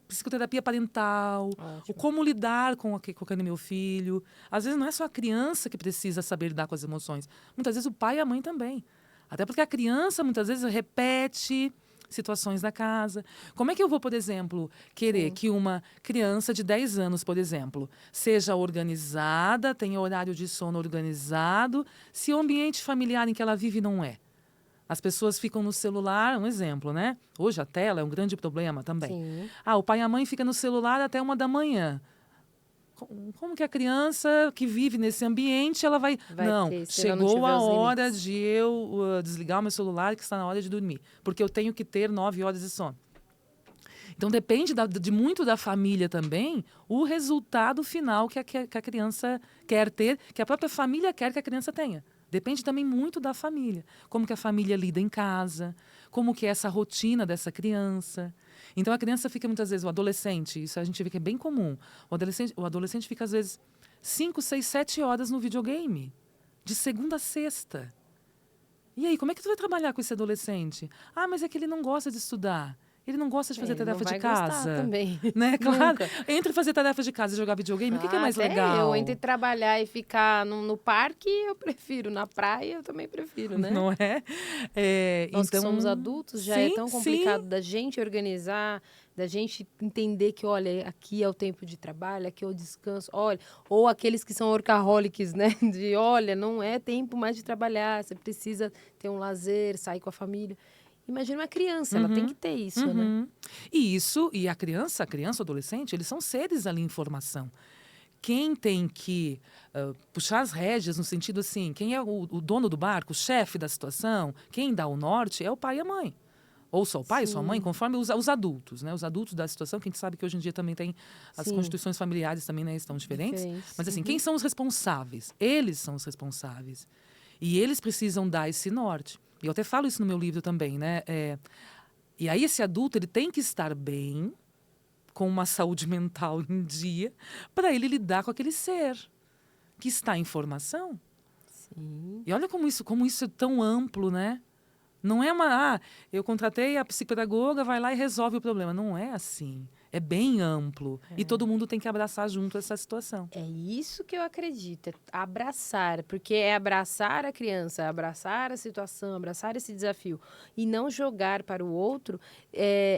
psicoterapia parental, o como lidar com aquele meu filho. Às vezes não é só a criança que precisa saber lidar com as emoções. Muitas vezes o pai e a mãe também. Até porque a criança, muitas vezes, repete situações da casa. Como é que eu vou, por exemplo, querer que uma criança de 10 anos, por exemplo, seja organizada, tenha horário de sono organizado, se o ambiente familiar em que ela vive não é? As pessoas ficam no celular, um exemplo, né? Hoje a tela é um grande problema também. Sim. O pai e a mãe ficam no celular até 1h. Como que a criança que vive nesse ambiente, ela vai não, chegou a hora de eu desligar o meu celular, que está na hora de dormir. Porque eu tenho que ter 9 horas de sono. Então, depende de muito da família também, o resultado final que a criança quer ter, que a própria família quer que a criança tenha. Depende também muito da família. Como que a família lida em casa, como que é essa rotina dessa criança. Então, a criança fica muitas vezes, o adolescente, isso a gente vê que é bem comum. O adolescente fica, às vezes, 5, 6, 7 horas no videogame, de segunda a sexta. E aí, como é que tu vai trabalhar com esse adolescente? Mas é que ele não gosta de estudar. Ele não gosta de fazer tarefa de casa. Também. Né? Claro. Entre fazer tarefa de casa e jogar videogame, o que é mais legal? Eu entre trabalhar e ficar no parque, eu prefiro. Na praia, eu também prefiro, né? Não é? Nós então, que somos adultos, já é tão complicado da gente organizar, da gente entender que, olha, aqui é o tempo de trabalho, aqui é o descanso, olha, ou aqueles que são workaholics, né? De, olha, não é tempo mais de trabalhar, você precisa ter um lazer, sair com a família. Imagina uma criança, ela tem que ter isso, né? E a criança, o adolescente, eles são seres ali em formação. Quem tem que puxar as rédeas no sentido assim, quem é o dono do barco, o chefe da situação, quem dá o norte é o pai e a mãe. ou só o pai, Sim. só a mãe, conforme os adultos, né? Os adultos da situação, que a gente sabe que hoje em dia também tem as Sim. constituições familiares também, né, estão diferentes. Mas assim, Uhum. quem são os responsáveis? Eles são os responsáveis. E eles precisam dar esse norte. E eu até falo isso no meu livro também, né? E aí esse adulto, ele tem que estar bem, com uma saúde mental em dia, para ele lidar com aquele ser que está em formação. Sim. E olha como isso é tão amplo, né? Não é eu contratei a psicopedagoga, vai lá e resolve o problema. Não é assim. É bem amplo. E todo mundo tem que abraçar junto essa situação. É isso que eu acredito, é abraçar, porque é abraçar a criança, abraçar a situação, abraçar esse desafio e não jogar para o outro.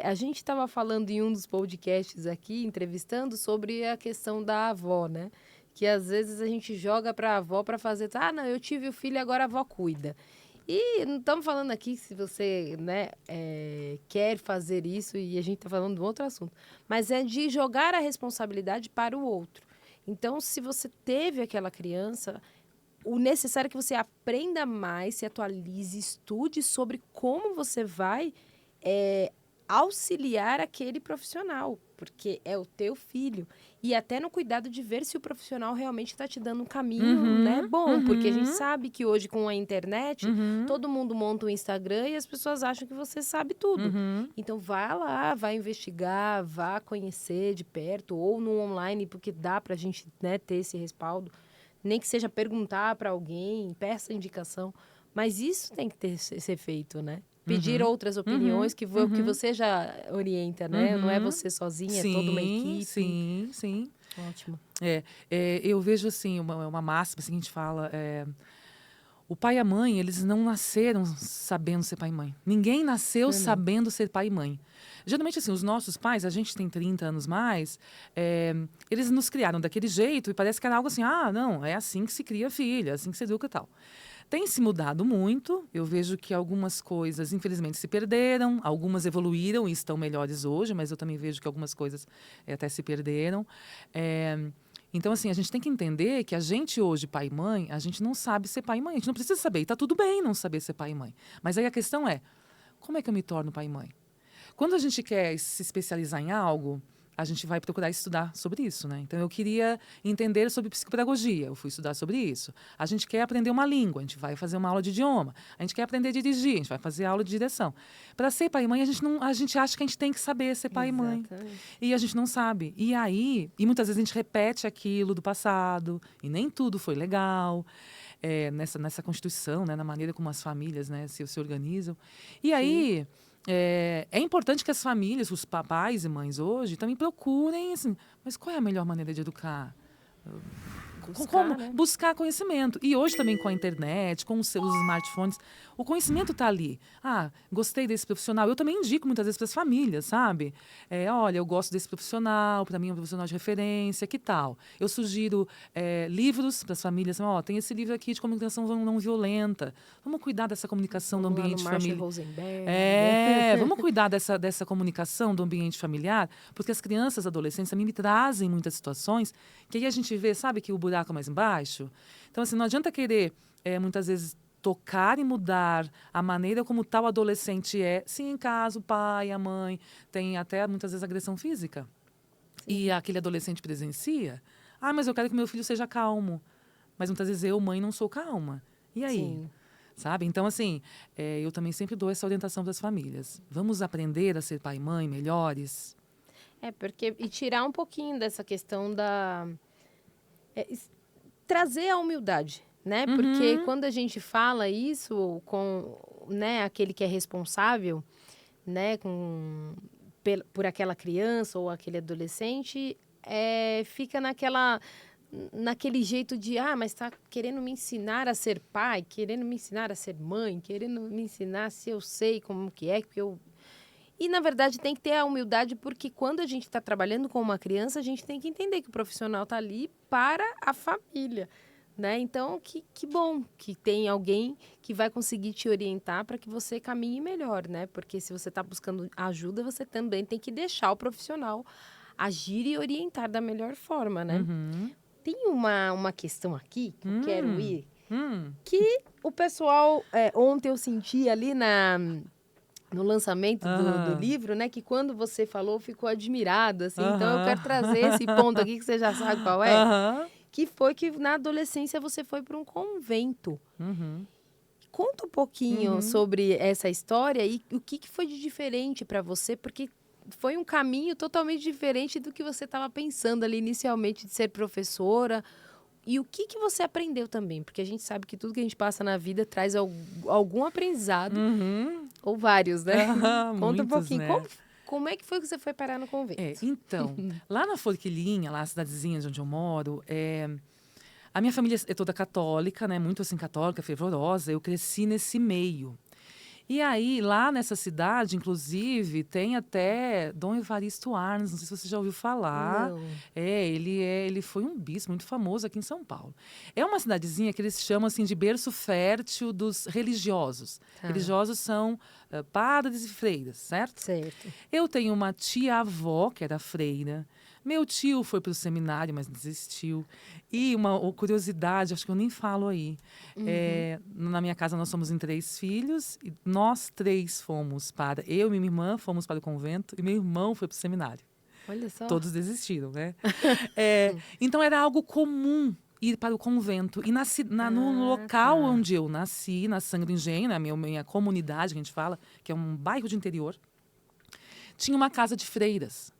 A gente estava falando em um dos podcasts aqui, entrevistando, sobre a questão da avó, né? Que às vezes a gente joga para a avó para fazer, não, eu tive o filho, agora a avó cuida. E não estamos falando aqui se você, né, quer fazer isso, e a gente está falando de um outro assunto, mas é de jogar a responsabilidade para o outro. Então, se você teve aquela criança, o necessário é que você aprenda mais, se atualize, estude sobre como você vai auxiliar aquele profissional, porque é o teu filho. E até no cuidado de ver se o profissional realmente está te dando um caminho, né, bom. Porque a gente sabe que hoje, com a internet, todo mundo monta um Instagram e as pessoas acham que você sabe tudo. Então, vá lá, vá investigar, vá conhecer de perto ou no online, porque dá para a gente, né, ter esse respaldo. Nem que seja perguntar para alguém, peça indicação. Mas isso tem que ser feito, né? Pedir outras opiniões que você já orienta, né? Não é você sozinha, é toda uma equipe. Sim. Ótimo. Eu vejo assim, uma máxima assim, que a gente fala. O pai e a mãe, eles não nasceram sabendo ser pai e mãe. Ninguém nasceu sabendo ser pai e mãe. Geralmente, assim, os nossos pais, a gente tem 30 anos mais, eles nos criaram daquele jeito e parece que era algo assim, não, é assim que se cria filha, é assim que se educa e tal. Tem se mudado muito, eu vejo que algumas coisas, infelizmente, se perderam, algumas evoluíram e estão melhores hoje, mas eu também vejo que algumas coisas até se perderam. Então, assim, a gente tem que entender que a gente hoje, pai e mãe, a gente não sabe ser pai e mãe, a gente não precisa saber, e tá tudo bem não saber ser pai e mãe. Mas aí a questão é, como é que eu me torno pai e mãe? Quando a gente quer se especializar em algo, a gente vai procurar estudar sobre isso, né? Então, eu queria entender sobre psicopedagogia, eu fui estudar sobre isso. A gente quer aprender uma língua, a gente vai fazer uma aula de idioma. A gente quer aprender a dirigir, a gente vai fazer aula de direção. Para ser pai e mãe, a gente acha que a gente tem que saber ser pai e mãe. E a gente não sabe. E muitas vezes a gente repete aquilo do passado, e nem tudo foi legal. Nessa constituição, né, na maneira como as famílias, né, se organizam. E aí... É importante que as famílias, os papais e mães hoje, também procurem, assim, mas qual é a melhor maneira de educar? Buscar conhecimento. E hoje também com a internet, com os smartphones, o conhecimento está ali. Gostei desse profissional. Eu também indico muitas vezes para as famílias, sabe? Olha, eu gosto desse profissional, para mim é um profissional de referência, que tal? Eu sugiro livros para as famílias. Tem esse livro aqui de comunicação não violenta. Vamos cuidar dessa comunicação do ambiente familiar. Vamos cuidar dessa comunicação do ambiente familiar, porque as crianças, adolescentes também me trazem muitas situações que aí a gente vê, sabe, que o buraco é mais embaixo. Então, assim, não adianta querer, muitas vezes, tocar e mudar a maneira como tal adolescente é. Se em casa o pai, a mãe tem até, muitas vezes, agressão física. Sim. E aquele adolescente presencia. Mas eu quero que meu filho seja calmo. Mas muitas vezes eu, mãe, não sou calma. E aí? Sim. Sabe? Então, assim, eu também sempre dou essa orientação para as famílias. Vamos aprender a ser pai e mãe melhores? E tirar um pouquinho dessa questão trazer a humildade, né? Porque quando a gente fala isso com, né, aquele que é responsável, né, por aquela criança ou aquele adolescente, fica naquele jeito de, mas está querendo me ensinar a ser pai, querendo me ensinar a ser mãe, querendo me ensinar se eu sei como que é, porque eu... E, na verdade, tem que ter a humildade, porque quando a gente está trabalhando com uma criança, a gente tem que entender que o profissional está ali para a família, né? Então, que bom que tem alguém que vai conseguir te orientar para que você caminhe melhor, né? Porque se você está buscando ajuda, você também tem que deixar o profissional agir e orientar da melhor forma, né? Tem uma questão aqui que eu quero ir, que o pessoal... ontem eu senti ali no lançamento do livro, né? Que quando você falou, ficou admirada, assim. Então, eu quero trazer esse ponto aqui, que você já sabe qual é. Que foi que, na adolescência, você foi para um convento. Conta um pouquinho sobre essa história e o que foi de diferente para você, porque foi um caminho totalmente diferente do que você estava pensando ali inicialmente de ser professora. E o que você aprendeu também? Porque a gente sabe que tudo que a gente passa na vida traz algum aprendizado, ou vários, né? Conta um pouquinho, né? como é que foi que você foi parar no convento? Então, lá na Forquilinha, lá na cidadezinha de onde eu moro, a minha família é toda católica, né? Muito assim, católica, fervorosa. Eu cresci nesse meio. E aí, lá nessa cidade, inclusive, tem até Dom Evaristo Arns, não sei se você já ouviu falar. Não. Ele foi um bispo muito famoso aqui em São Paulo. É uma cidadezinha que eles chamam assim de berço fértil dos religiosos. Tá. Religiosos são padres e freiras, certo? Certo. Eu tenho uma tia-avó, que era freira. Meu tio foi para o seminário, mas desistiu. E uma curiosidade, acho que eu nem falo aí. Na minha casa, nós somos em 3 filhos. E nós 3 fomos para... Eu e minha irmã fomos para o convento. E meu irmão foi para o seminário. Olha só. Todos desistiram, né? Então, era algo comum ir para o convento. E no local onde eu nasci, na Sangro Engenho, na minha comunidade, que a gente fala, que é um bairro de interior, tinha uma casa de freiras.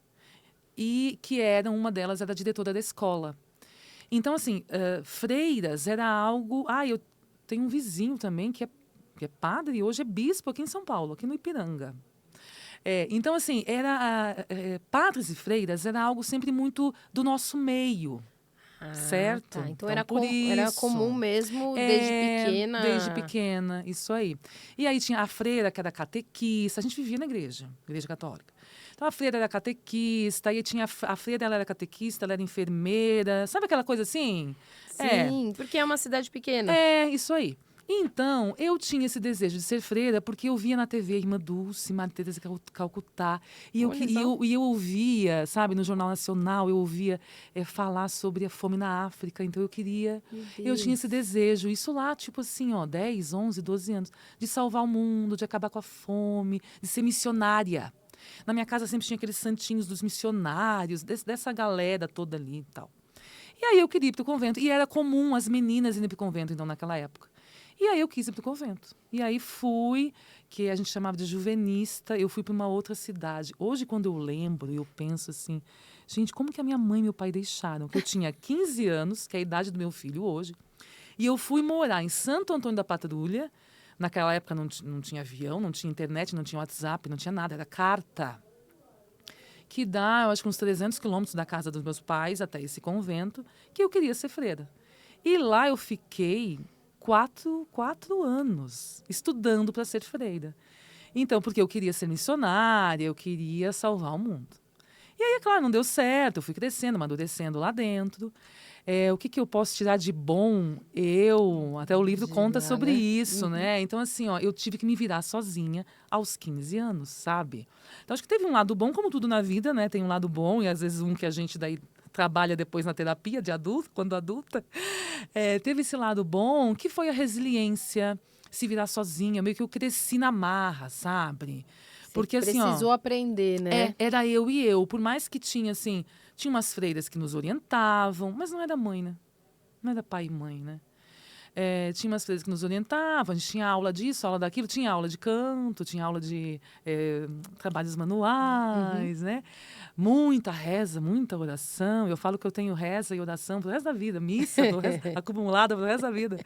E que uma delas era a diretora da escola. Então, assim, freiras era algo... eu tenho um vizinho também que é padre e hoje é bispo aqui em São Paulo, aqui no Ipiranga. Então, assim, padres e freiras era algo sempre muito do nosso meio, certo? Tá. Então, por era comum mesmo desde pequena. Desde pequena, isso aí. E aí tinha a freira, que era catequista. A gente vivia na igreja católica. Então, a freira era catequista, aí tinha a freira, ela era catequista, ela era enfermeira. Sabe aquela coisa assim? Sim, porque é uma cidade pequena. Isso aí. Então, eu tinha esse desejo de ser freira porque eu via na TV a Irmã Dulce, Madre Teresa de Calcutá. E eu ouvia, sabe, no Jornal Nacional, eu ouvia falar sobre a fome na África. Então, eu tinha esse desejo. Isso lá, tipo assim, 10, 11, 12 anos. De salvar o mundo, de acabar com a fome, de ser missionária. Na minha casa sempre tinha aqueles santinhos dos missionários, dessa galera toda ali e tal. E aí eu queria ir para o convento. E era comum as meninas irem para o convento, então, naquela época. E aí eu quis ir para o convento. E aí fui, que a gente chamava de juvenista, eu fui para uma outra cidade. Hoje, quando eu lembro, eu penso assim, gente, como que a minha mãe e meu pai deixaram? Que eu tinha 15 anos, que é a idade do meu filho hoje, e eu fui morar em Santo Antônio da Patrulha. Naquela época não tinha avião, não tinha internet, não tinha WhatsApp, não tinha nada, era carta. Que dá, eu acho que uns 300 quilômetros da casa dos meus pais até esse convento, que eu queria ser freira. E lá eu fiquei 4 anos estudando para ser freira. Então, porque eu queria ser missionária, eu queria salvar o mundo. E aí, é claro, não deu certo, eu fui crescendo, amadurecendo lá dentro. O que eu posso tirar de bom? Até o livro conta sobre isso, né? Então, assim, eu tive que me virar sozinha aos 15 anos, sabe? Então, acho que teve um lado bom, como tudo na vida, né? Tem um lado bom e, às vezes, um que a gente daí trabalha depois na terapia de adulto, quando adulta. Teve esse lado bom, que foi a resiliência, se virar sozinha. Meio que eu cresci na marra, sabe? Porque, assim, precisou aprender, né? Era eu e eu. Por mais que tinha, assim... Tinha umas freiras que nos orientavam, mas não era mãe, né? Não era pai e mãe, né? Tinha umas freiras que nos orientavam, a gente tinha aula disso, aula daquilo, tinha aula de canto, tinha aula de trabalhos manuais, né? Muita reza, muita oração. Eu falo que eu tenho reza e oração pro resto da vida, missa acumulada pro resto da vida.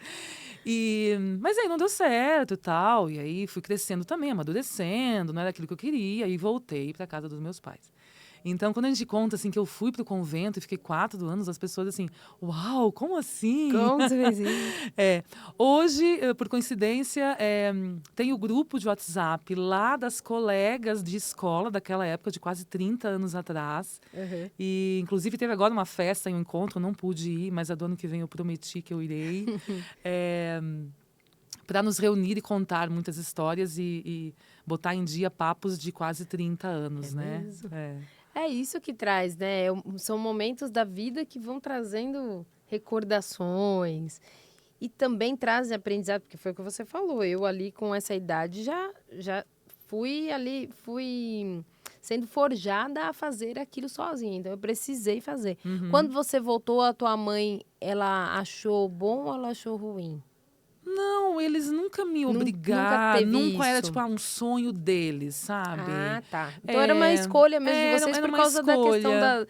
Mas aí não deu certo e tal, e aí fui crescendo também, amadurecendo, não era aquilo que eu queria, e voltei para casa dos meus pais. Então, quando a gente conta assim, que eu fui para o convento e fiquei 4 anos, as pessoas assim, uau, como assim? Como você fez isso? Hoje, por coincidência, tem o grupo de WhatsApp lá das colegas de escola daquela época, de quase 30 anos atrás. E, inclusive, teve agora uma festa e um encontro, eu não pude ir, mas do ano que vem eu prometi que eu irei. Para nos reunir e contar muitas histórias e botar em dia papos de quase 30 anos, né? Mesmo? É isso que traz, né? São momentos da vida que vão trazendo recordações e também trazem aprendizado, porque foi o que você falou. Eu ali com essa idade já fui sendo forjada a fazer aquilo sozinha. Então, eu precisei fazer. Quando você voltou, a tua mãe, ela achou bom ou ela achou ruim? Não, eles nunca me Nunca obrigaram, teve nunca era isso? tipo um sonho deles, sabe? Ah, tá. Então era uma escolha mesmo de vocês era por uma causa da questão escolha.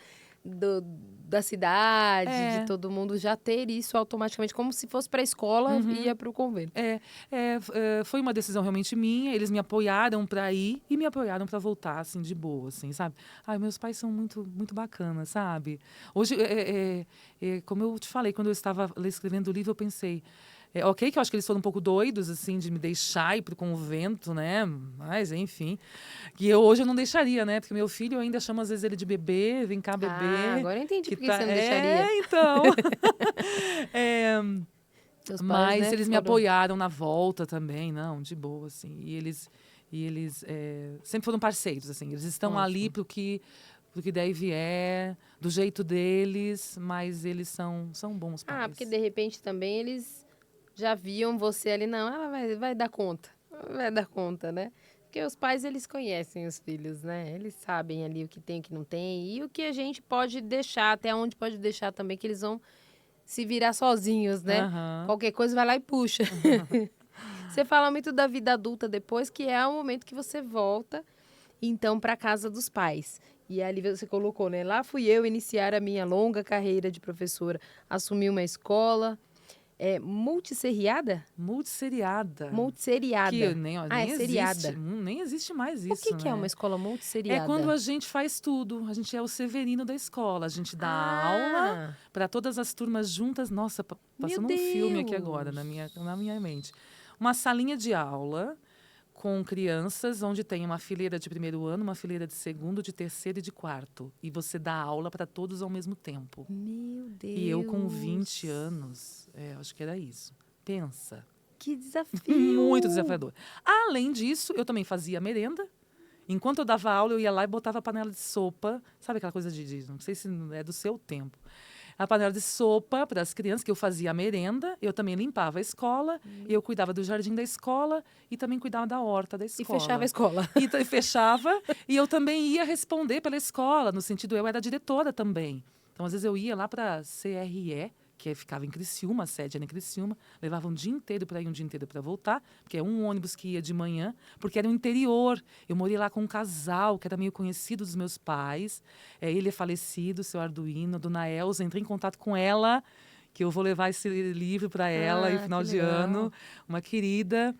da cidade, de É. todo mundo já ter isso automaticamente, como se fosse para a escola e ia para o convento. Foi uma decisão realmente minha. Eles me apoiaram para ir e me apoiaram para voltar, assim, de boa, assim, sabe? Ai, meus pais são muito, muito bacanas, sabe? Hoje, como eu te falei, quando eu estava escrevendo o livro, eu pensei, ok, que eu acho que eles foram um pouco doidos, assim, de me deixar ir pro convento, né? Mas, enfim, que hoje eu não deixaria, né? Porque meu filho, eu ainda chamo às vezes ele de bebê, vem cá, Ah, bebê. agora eu entendi Que por que você não deixaria. então. É, Seus pais, mas né, eles me foram... apoiaram na volta também, não, de boa, assim. E eles sempre foram parceiros, assim. Eles estão ali Ótimo. pro que der e vier, do jeito deles, mas eles são bons Ah, pais. porque de repente também eles já viam você ali, não, ela vai dar conta. Vai dar conta, né? Porque os pais, eles conhecem os filhos, né? Eles sabem ali o que tem e o que não tem. E o que a gente pode deixar, até onde pode deixar também, que eles vão se virar sozinhos, né? Aham. Qualquer coisa vai lá e puxa. Você fala muito da vida adulta depois, que é o momento que você volta, então, para casa dos pais. E ali você colocou, né? Lá fui eu iniciar a minha longa carreira de professora. Assumi uma escola multisseriada? Multisseriada. Que Multisseriada. nem É existe, seriada. nem existe mais O isso, que é uma né? escola É quando multisseriada? a gente faz tudo. A gente é o Severino da escola. A gente dá aula Ah, para todas as turmas juntas. Nossa, meu passando um filme aqui agora Deus! na minha mente. Uma salinha de aula com crianças, onde tem uma fileira de primeiro ano, uma fileira de segundo, de terceiro e de quarto. E você dá aula para todos ao mesmo tempo. Meu E eu com 20 Deus! anos, acho que era isso. Pensa. Que Muito desafio! desafiador. Além disso, eu também fazia merenda. Enquanto eu dava aula, eu ia lá e botava a panela de sopa. Sabe aquela coisa não sei se é do seu tempo. A panela de sopa para as crianças, que eu fazia a merenda. Eu também limpava a escola. Eu cuidava do jardim da escola e também cuidava da horta da E fechava a escola. escola. E fechava. E eu também ia responder pela escola, no sentido, eu era diretora também. Então, às vezes, eu ia lá para a CRE, que ficava em Criciúma, a sede era em Criciúma, levava um dia inteiro para ir, um dia inteiro para voltar, porque é um ônibus que ia de manhã, porque era no interior. Eu morei lá com um casal que era meio conhecido dos meus pais. Ele é falecido, seu Arduino, dona Elza. Entrei em contato com ela, que eu vou levar esse livro para ela em Ah, final que de legal. ano. Uma querida.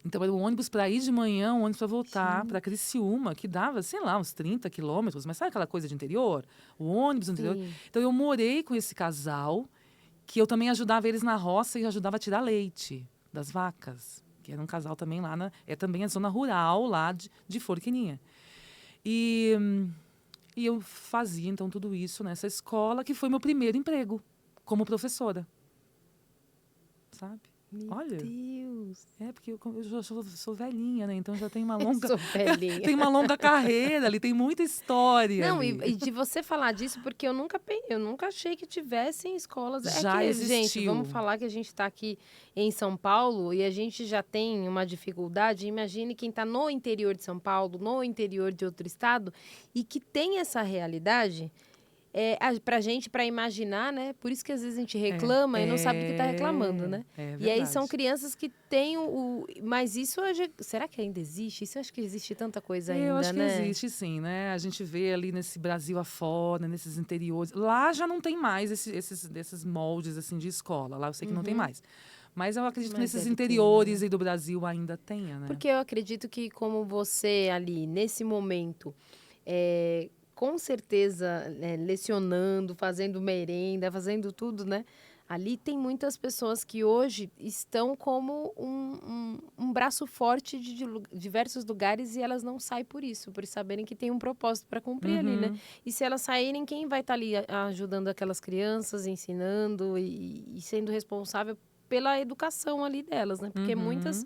Então, era um ônibus para ir de manhã, um ônibus para voltar para Criciúma, que dava, sei lá, uns 30 quilômetros. Mas sabe aquela coisa de interior? O ônibus no interior. Sim. Então, eu morei com esse casal, que eu também ajudava eles na roça e ajudava a tirar leite das vacas. Que era um casal também lá, é também a zona rural lá de Forquininha. E eu fazia, então, tudo isso nessa escola, que foi meu primeiro emprego como professora. Sabe? Meu Olha, Deus! porque eu já sou velhinha, né? Então já tem uma Eu longa, sou velhinha. tem uma longa carreira ali, tem muita história Não, ali. e de você falar disso, porque eu nunca achei que tivessem escolas. É Já que, gente, existiu. vamos falar que a gente está aqui em São Paulo e a gente já tem uma dificuldade. Imagine quem está no interior de São Paulo, no interior de outro estado, e que tem essa realidade. Pra gente, para imaginar, né? Por isso que às vezes a gente reclama e não sabe do que está reclamando, né? É E aí são verdade. crianças que têm Mas isso será que ainda existe? Isso eu acho que existe tanta coisa Eu ainda, acho que né? existe, sim, né? A gente vê ali nesse Brasil afora, nesses interiores. Lá já não tem mais esses moldes assim de escola. Lá eu sei que não tem mais. Mas eu acredito que Mas nesses deve ter, interiores né? aí do Brasil ainda tenha, né? Porque eu acredito que como você ali, nesse momento, com certeza, lecionando, fazendo merenda, fazendo tudo, né? Ali tem muitas pessoas que hoje estão como um braço forte de diversos lugares e elas não saem por isso, por saberem que tem um propósito para cumprir ali, né? Uhum, E se elas saírem, quem vai estar ali ajudando aquelas crianças, ensinando e sendo responsável pela educação ali delas, né? Porque muitas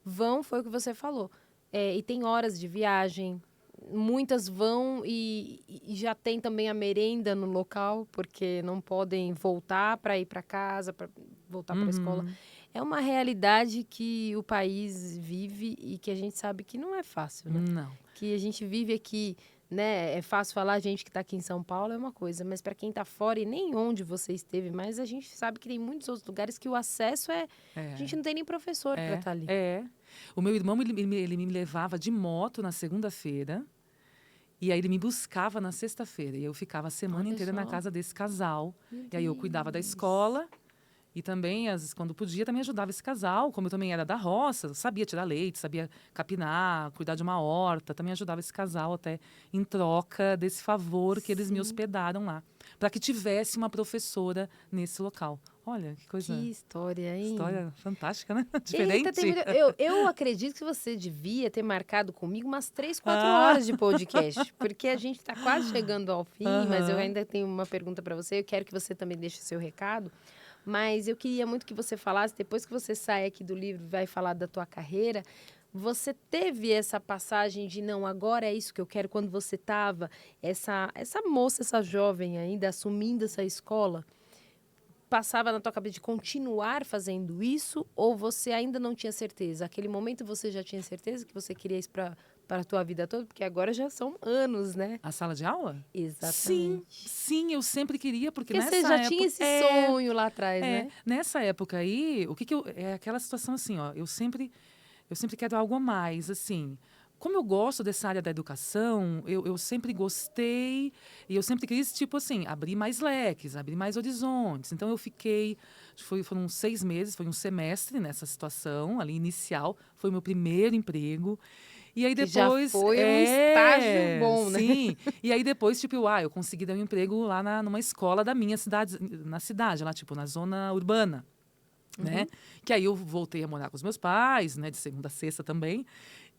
uhum. foi o que você falou. E tem horas de viagem. Muitas vão e já tem também a merenda no local, porque não podem voltar para ir para casa, para voltar para a escola. Uhum. é uma realidade que o país vive e que a gente sabe que não é fácil, né? Não. Que a gente vive aqui, né? É fácil falar, a gente que está aqui em São Paulo é uma coisa, mas para quem está fora e nem onde você esteve, mas a gente sabe que tem muitos outros lugares que o acesso a gente não tem nem professor para estar ali. O meu irmão, ele me levava de moto na segunda-feira e aí ele me buscava na sexta-feira. E eu ficava a semana inteira na casa desse casal. E aí eu cuidava da escola e também, quando podia, também ajudava esse casal. Como eu também era da roça, sabia tirar leite, sabia capinar, cuidar de uma horta. Também ajudava esse casal até em troca desse favor que eles me hospedaram lá. Para que tivesse uma professora nesse local. Olha, que coisa... Que história, hein? História fantástica, né? Diferente. Eita, eu acredito que você devia ter marcado comigo umas 3, 4 horas de podcast. Porque a gente está quase chegando ao fim, mas eu ainda tenho uma pergunta para você. Eu quero que você também deixe o seu recado. Mas eu queria muito que você falasse, depois que você sai aqui do livro e vai falar da tua carreira, você teve essa passagem de não, agora é isso que eu quero, quando você estava, essa moça, essa jovem ainda, assumindo essa escola, passava na tua cabeça de continuar fazendo isso ou você ainda não tinha certeza? Aquele momento você já tinha certeza que você queria isso para a tua vida toda? Porque agora já são anos, né? A sala de aula? Exatamente. Sim, eu sempre queria, porque nessa você já tinha esse sonho lá atrás, né? Nessa época aí, é aquela situação assim, ó, eu sempre quero algo a mais, assim. Como eu gosto dessa área da educação, eu sempre gostei e eu sempre quis, tipo assim, abrir mais leques, abrir mais horizontes. Então, eu fiquei, foram 6 meses, foi um semestre nessa situação ali inicial. Foi o meu primeiro emprego. E aí depois... Já foi um estágio bom, né? Sim. E aí depois, tipo, eu consegui dar um emprego lá numa escola da minha cidade, na cidade, lá, tipo, na zona urbana. Né? Que aí eu voltei a morar com os meus pais, né? De segunda a sexta também.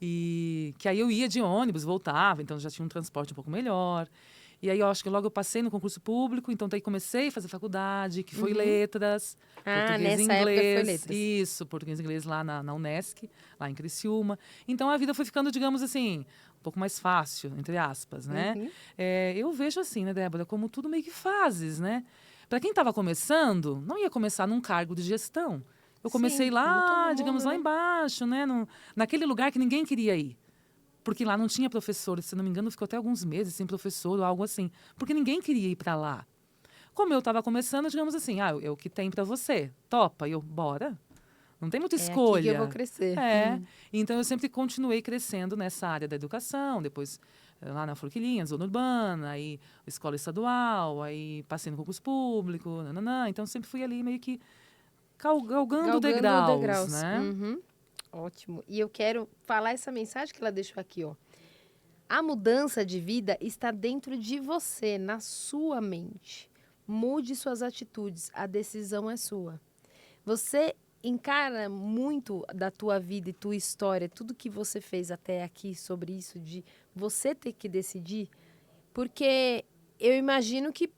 E que aí eu ia de ônibus, voltava, então já tinha um transporte um pouco melhor. E aí eu acho que logo eu passei no concurso público, então daí comecei a fazer faculdade, que foi letras, português e nessa época foi letras. Isso, português e inglês lá na Unesc, lá em Criciúma. Então a vida foi ficando, digamos assim, um pouco mais fácil, entre aspas, né? Eu vejo assim, né, Débora, como tudo meio que fases, né? Para quem estava começando, não ia começar num cargo de gestão. Eu comecei lá, digamos, lá embaixo, né? Naquele lugar que ninguém queria ir. Porque lá não tinha professor, se não me engano, ficou até alguns meses sem professor ou algo assim. Porque ninguém queria ir para lá. Como eu estava começando, digamos assim, o que tem para você? Topa? E eu, bora. Não tem muita escolha. Aqui que eu vou crescer. Então eu sempre continuei crescendo nessa área da educação, depois lá na Forquilinha, zona urbana, aí escola estadual, aí passei no concurso público, então sempre fui ali meio que galgando degraus, né? Ótimo. E eu quero falar essa mensagem que ela deixou aqui, ó. A mudança de vida está dentro de você, na sua mente. Mude suas atitudes, a decisão é sua. Você encara muito da tua vida e tua história, tudo que você fez até aqui sobre isso, de você ter que decidir, porque eu imagino que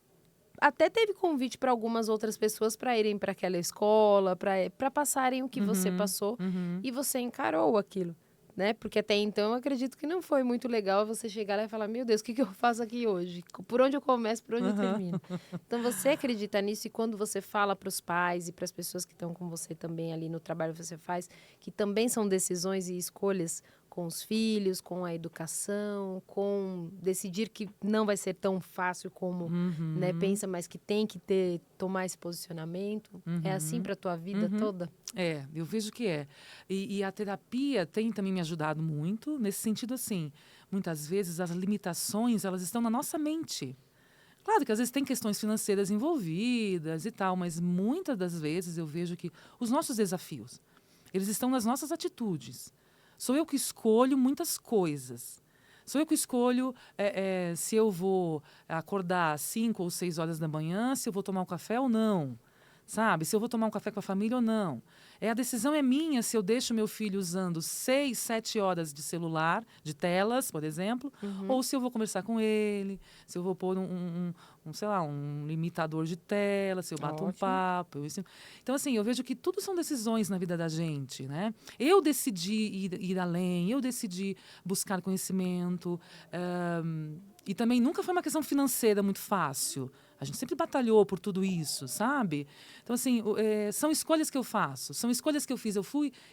até teve convite para algumas outras pessoas para irem para aquela escola, para passarem o que você passou, e você encarou aquilo, né? Porque até então eu acredito que não foi muito legal você chegar lá e falar, meu Deus, o que eu faço aqui hoje? Por onde eu começo, por onde eu termino? Então você acredita nisso e quando você fala para os pais e para as pessoas que estão com você também ali no trabalho que você faz, que também são decisões e escolhas com os filhos, com a educação, com decidir que não vai ser tão fácil como né, pensa, mas que tem que tomar esse posicionamento. É assim para a tua vida toda? Eu vejo que é. E a terapia tem também me ajudado muito, nesse sentido assim, muitas vezes as limitações, elas estão na nossa mente. Claro que às vezes tem questões financeiras envolvidas e tal, mas muitas das vezes eu vejo que os nossos desafios, eles estão nas nossas atitudes. Sou eu que escolho muitas coisas. Sou eu que escolho se eu vou acordar às 5 ou 6 horas da manhã, se eu vou tomar um café ou não. Sabe? Se eu vou tomar um café com a família ou não. A decisão é minha se eu deixo meu filho usando 6, 7 horas de celular, de telas, por exemplo, ou se eu vou conversar com ele, se eu vou pôr sei lá, um limitador de tela, se eu bato um papo. Então, assim, eu vejo que tudo são decisões na vida da gente, né? Eu decidi ir além, eu decidi buscar conhecimento. E também nunca foi uma questão financeira muito fácil. A gente sempre batalhou por tudo isso, sabe? Então, assim, são escolhas que eu faço, são escolhas que eu fiz.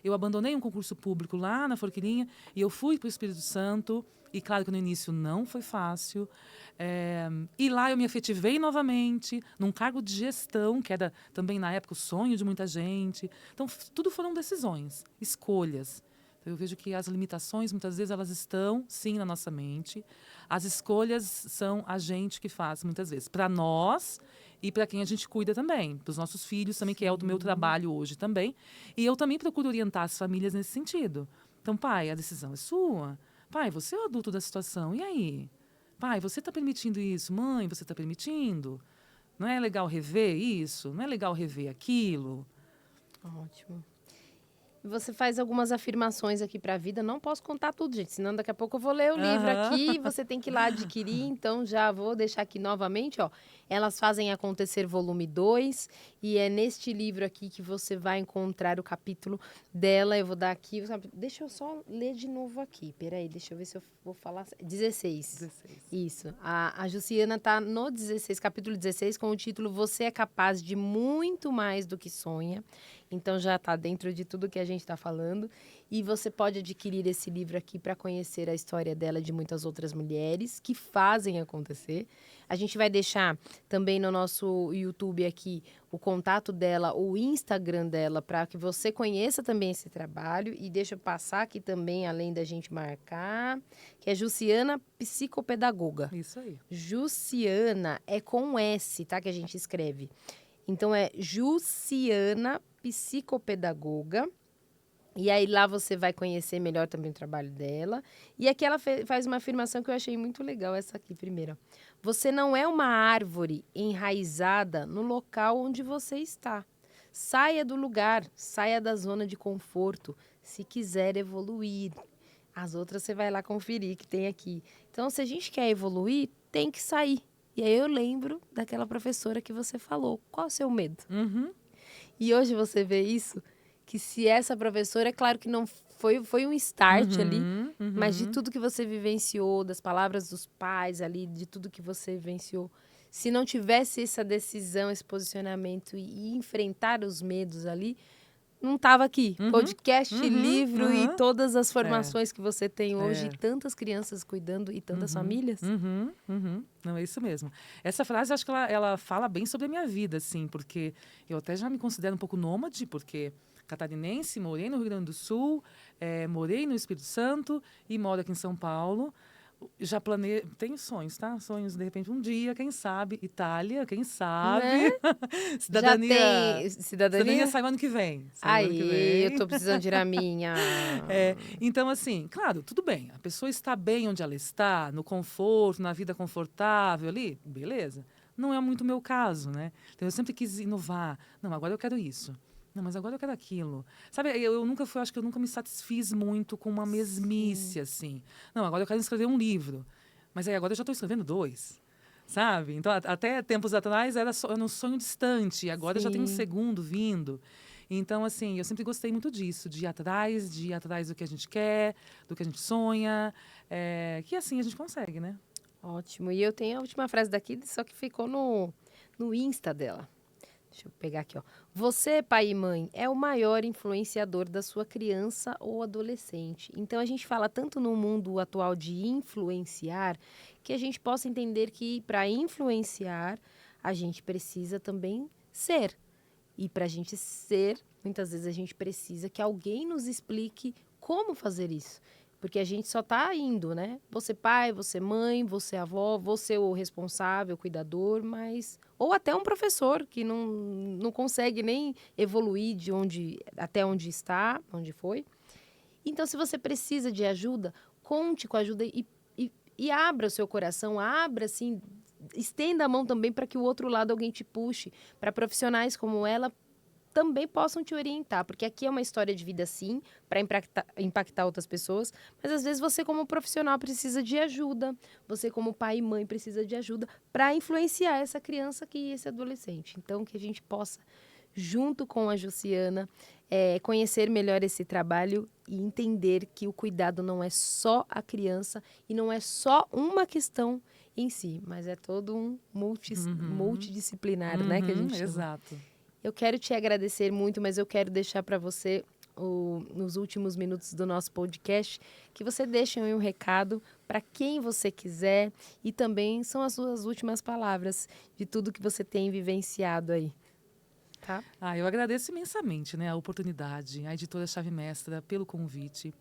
Eu abandonei um concurso público lá na Forquilinha e eu fui para o Espírito Santo. E claro que no início não foi fácil. E lá eu me efetivei novamente num cargo de gestão, que era também na época o sonho de muita gente. Então, tudo foram decisões, escolhas. Então, eu vejo que as limitações, muitas vezes, elas estão, sim, na nossa mente. As escolhas são a gente que faz, muitas vezes, para nós e para quem a gente cuida também, para os nossos filhos também, que é o do meu trabalho hoje também. E eu também procuro orientar as famílias nesse sentido. Então, pai, a decisão é sua. Pai, você é o adulto da situação, e aí? Pai, você está permitindo isso? Mãe, você está permitindo? Não é legal rever isso? Não é legal rever aquilo? Ótimo. Você faz algumas afirmações aqui para a vida. Não posso contar tudo, gente, senão daqui a pouco eu vou ler o livro aqui e você tem que ir lá adquirir. Então, já vou deixar aqui novamente, ó. Elas Fazem Acontecer, volume 2. E é neste livro aqui que você vai encontrar o capítulo dela. Eu vou dar aqui... Deixa eu só ler de novo aqui. Peraí, deixa eu ver se eu vou falar... 16. 16. Isso. A Jussiana está no 16, capítulo 16, com o título Você é Capaz de Muito Mais do que Sonha. Então, já está dentro de tudo que a gente está falando. E você pode adquirir esse livro aqui para conhecer a história dela e de muitas outras mulheres que fazem acontecer. A gente vai deixar também no nosso YouTube aqui o contato dela, o Instagram dela, para que você conheça também esse trabalho. E deixa eu passar aqui também, além da gente marcar, que é Jussiana Psicopedagoga. Isso aí. Jussiana é com S, tá? Que a gente escreve. Então, é Jussiana Psicopedagoga. E aí lá você vai conhecer melhor também o trabalho dela. E aqui ela faz uma afirmação que eu achei muito legal, essa aqui primeiro. Você não é uma árvore enraizada no local onde você está. Saia do lugar, saia da zona de conforto, se quiser evoluir. As outras você vai lá conferir que tem aqui. Então, se a gente quer evoluir, tem que sair. E aí eu lembro daquela professora que você falou. Qual é o seu medo? Uhum. E hoje você vê isso, que se essa professora, é claro que não foi um start ali, mas de tudo que você vivenciou, das palavras dos pais ali, de tudo que você vivenciou, se não tivesse essa decisão, esse posicionamento e enfrentar os medos ali, não estava aqui. Podcast, livro e todas as formações que você tem hoje, tantas crianças cuidando e tantas famílias. Não, é isso mesmo. Essa frase, eu acho que ela fala bem sobre a minha vida, assim, porque eu até já me considero um pouco nômade, porque catarinense, morei no Rio Grande do Sul, morei no Espírito Santo e moro aqui em São Paulo. Já planejo, tenho sonhos, tá? Sonhos, de repente, um dia, quem sabe, Itália, quem sabe. Né? Cidadania. Já tem cidadania? Sai ano que vem. Aí, eu tô precisando tirar a minha. Então, assim, claro, tudo bem. A pessoa está bem onde ela está, no conforto, na vida confortável ali, beleza. Não é muito o meu caso, né? Então, eu sempre quis inovar. Não, agora eu quero isso. Não, mas agora eu quero aquilo. Sabe, acho que eu nunca me satisfiz muito com uma mesmice, assim. Não, agora eu quero escrever um livro. Mas aí agora eu já estou escrevendo 2. Sabe? Então, até tempos atrás era um sonho distante. E agora já tem um segundo vindo. Então, assim, eu sempre gostei muito disso. De ir atrás do que a gente quer, do que a gente sonha. Que assim a gente consegue, né? Ótimo. E eu tenho a última frase daqui, só que ficou no Insta dela. Deixa eu pegar aqui, ó. Você, pai e mãe, é o maior influenciador da sua criança ou adolescente. Então, a gente fala tanto no mundo atual de influenciar, que a gente possa entender que para influenciar, a gente precisa também ser. E para a gente ser, muitas vezes a gente precisa que alguém nos explique como fazer isso. Porque a gente só está indo, né? Você pai, você mãe, você avó, você o responsável, o cuidador, mas... Ou até um professor que não consegue nem evoluir até onde está, onde foi. Então, se você precisa de ajuda, conte com a ajuda e abra o seu coração, abra, assim, estenda a mão também para que o outro lado alguém te puxe, para profissionais como ela também possam te orientar, porque aqui é uma história de vida, sim, para impactar outras pessoas, mas às vezes você como profissional precisa de ajuda, você como pai e mãe precisa de ajuda para influenciar essa criança e esse adolescente. Então, que a gente possa, junto com a Jussiana, conhecer melhor esse trabalho e entender que o cuidado não é só a criança e não é só uma questão em si, mas é todo um multidisciplinar, né, que a gente chama. Exato. Eu quero te agradecer muito, mas eu quero deixar para você, nos últimos minutos do nosso podcast, que você deixe um recado para quem você quiser e também são as suas últimas palavras de tudo que você tem vivenciado aí. Tá? Eu agradeço imensamente, né, a oportunidade, a editora Chave Mestra, pelo convite.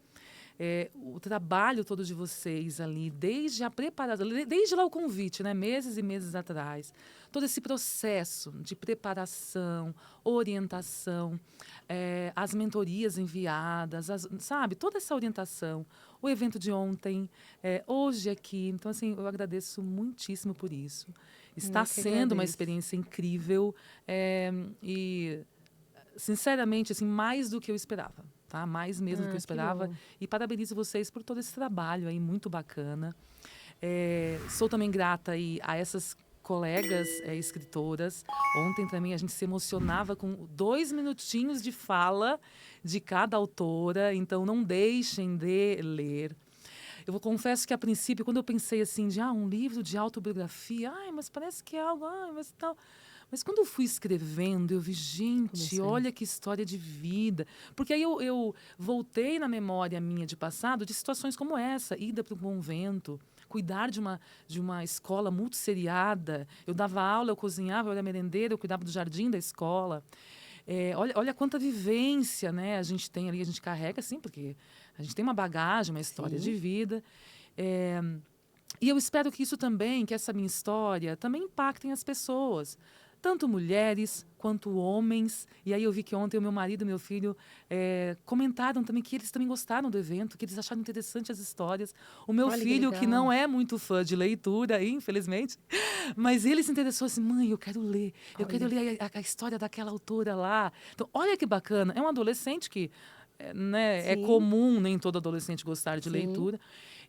O trabalho todo de vocês ali, desde a preparação, desde lá o convite, né, meses e meses atrás, todo esse processo de preparação, orientação, as mentorias enviadas, sabe, toda essa orientação, o evento de ontem, hoje aqui. Então, assim, eu agradeço muitíssimo por isso. Está sendo uma experiência incrível e, sinceramente, assim, mais do que eu esperava. Tá? Mais mesmo do que eu esperava. E parabenizo vocês por todo esse trabalho aí, muito bacana. Sou também grata aí a essas colegas escritoras. Ontem também a gente se emocionava com 2 minutinhos de fala de cada autora, então não deixem de ler. Eu confesso que, a princípio, quando eu pensei assim, de um livro de autobiografia, mas parece que é algo, mas tal... Mas quando eu fui escrevendo, eu vi, gente, olha que história de vida. Porque aí eu voltei na memória minha de passado de situações como essa, ida para um convento, cuidar de uma escola multisseriada. Eu dava aula, eu cozinhava, eu era merendeira, eu cuidava do jardim da escola. Olha quanta vivência, né, a gente tem ali, a gente carrega, sim, porque a gente tem uma bagagem, uma história de vida. E eu espero que isso também, que essa minha história, também impactem as pessoas. Tanto mulheres quanto homens. E aí eu vi que ontem o meu marido e meu filho comentaram também que eles também gostaram do evento, que eles acharam interessante as histórias. O meu filho, que não é muito fã de leitura, infelizmente, mas ele se interessou assim, mãe, eu quero ler. Eu quero ler a história daquela autora lá. Então, olha que bacana. É um adolescente que é comum nem todo adolescente gostar de leitura.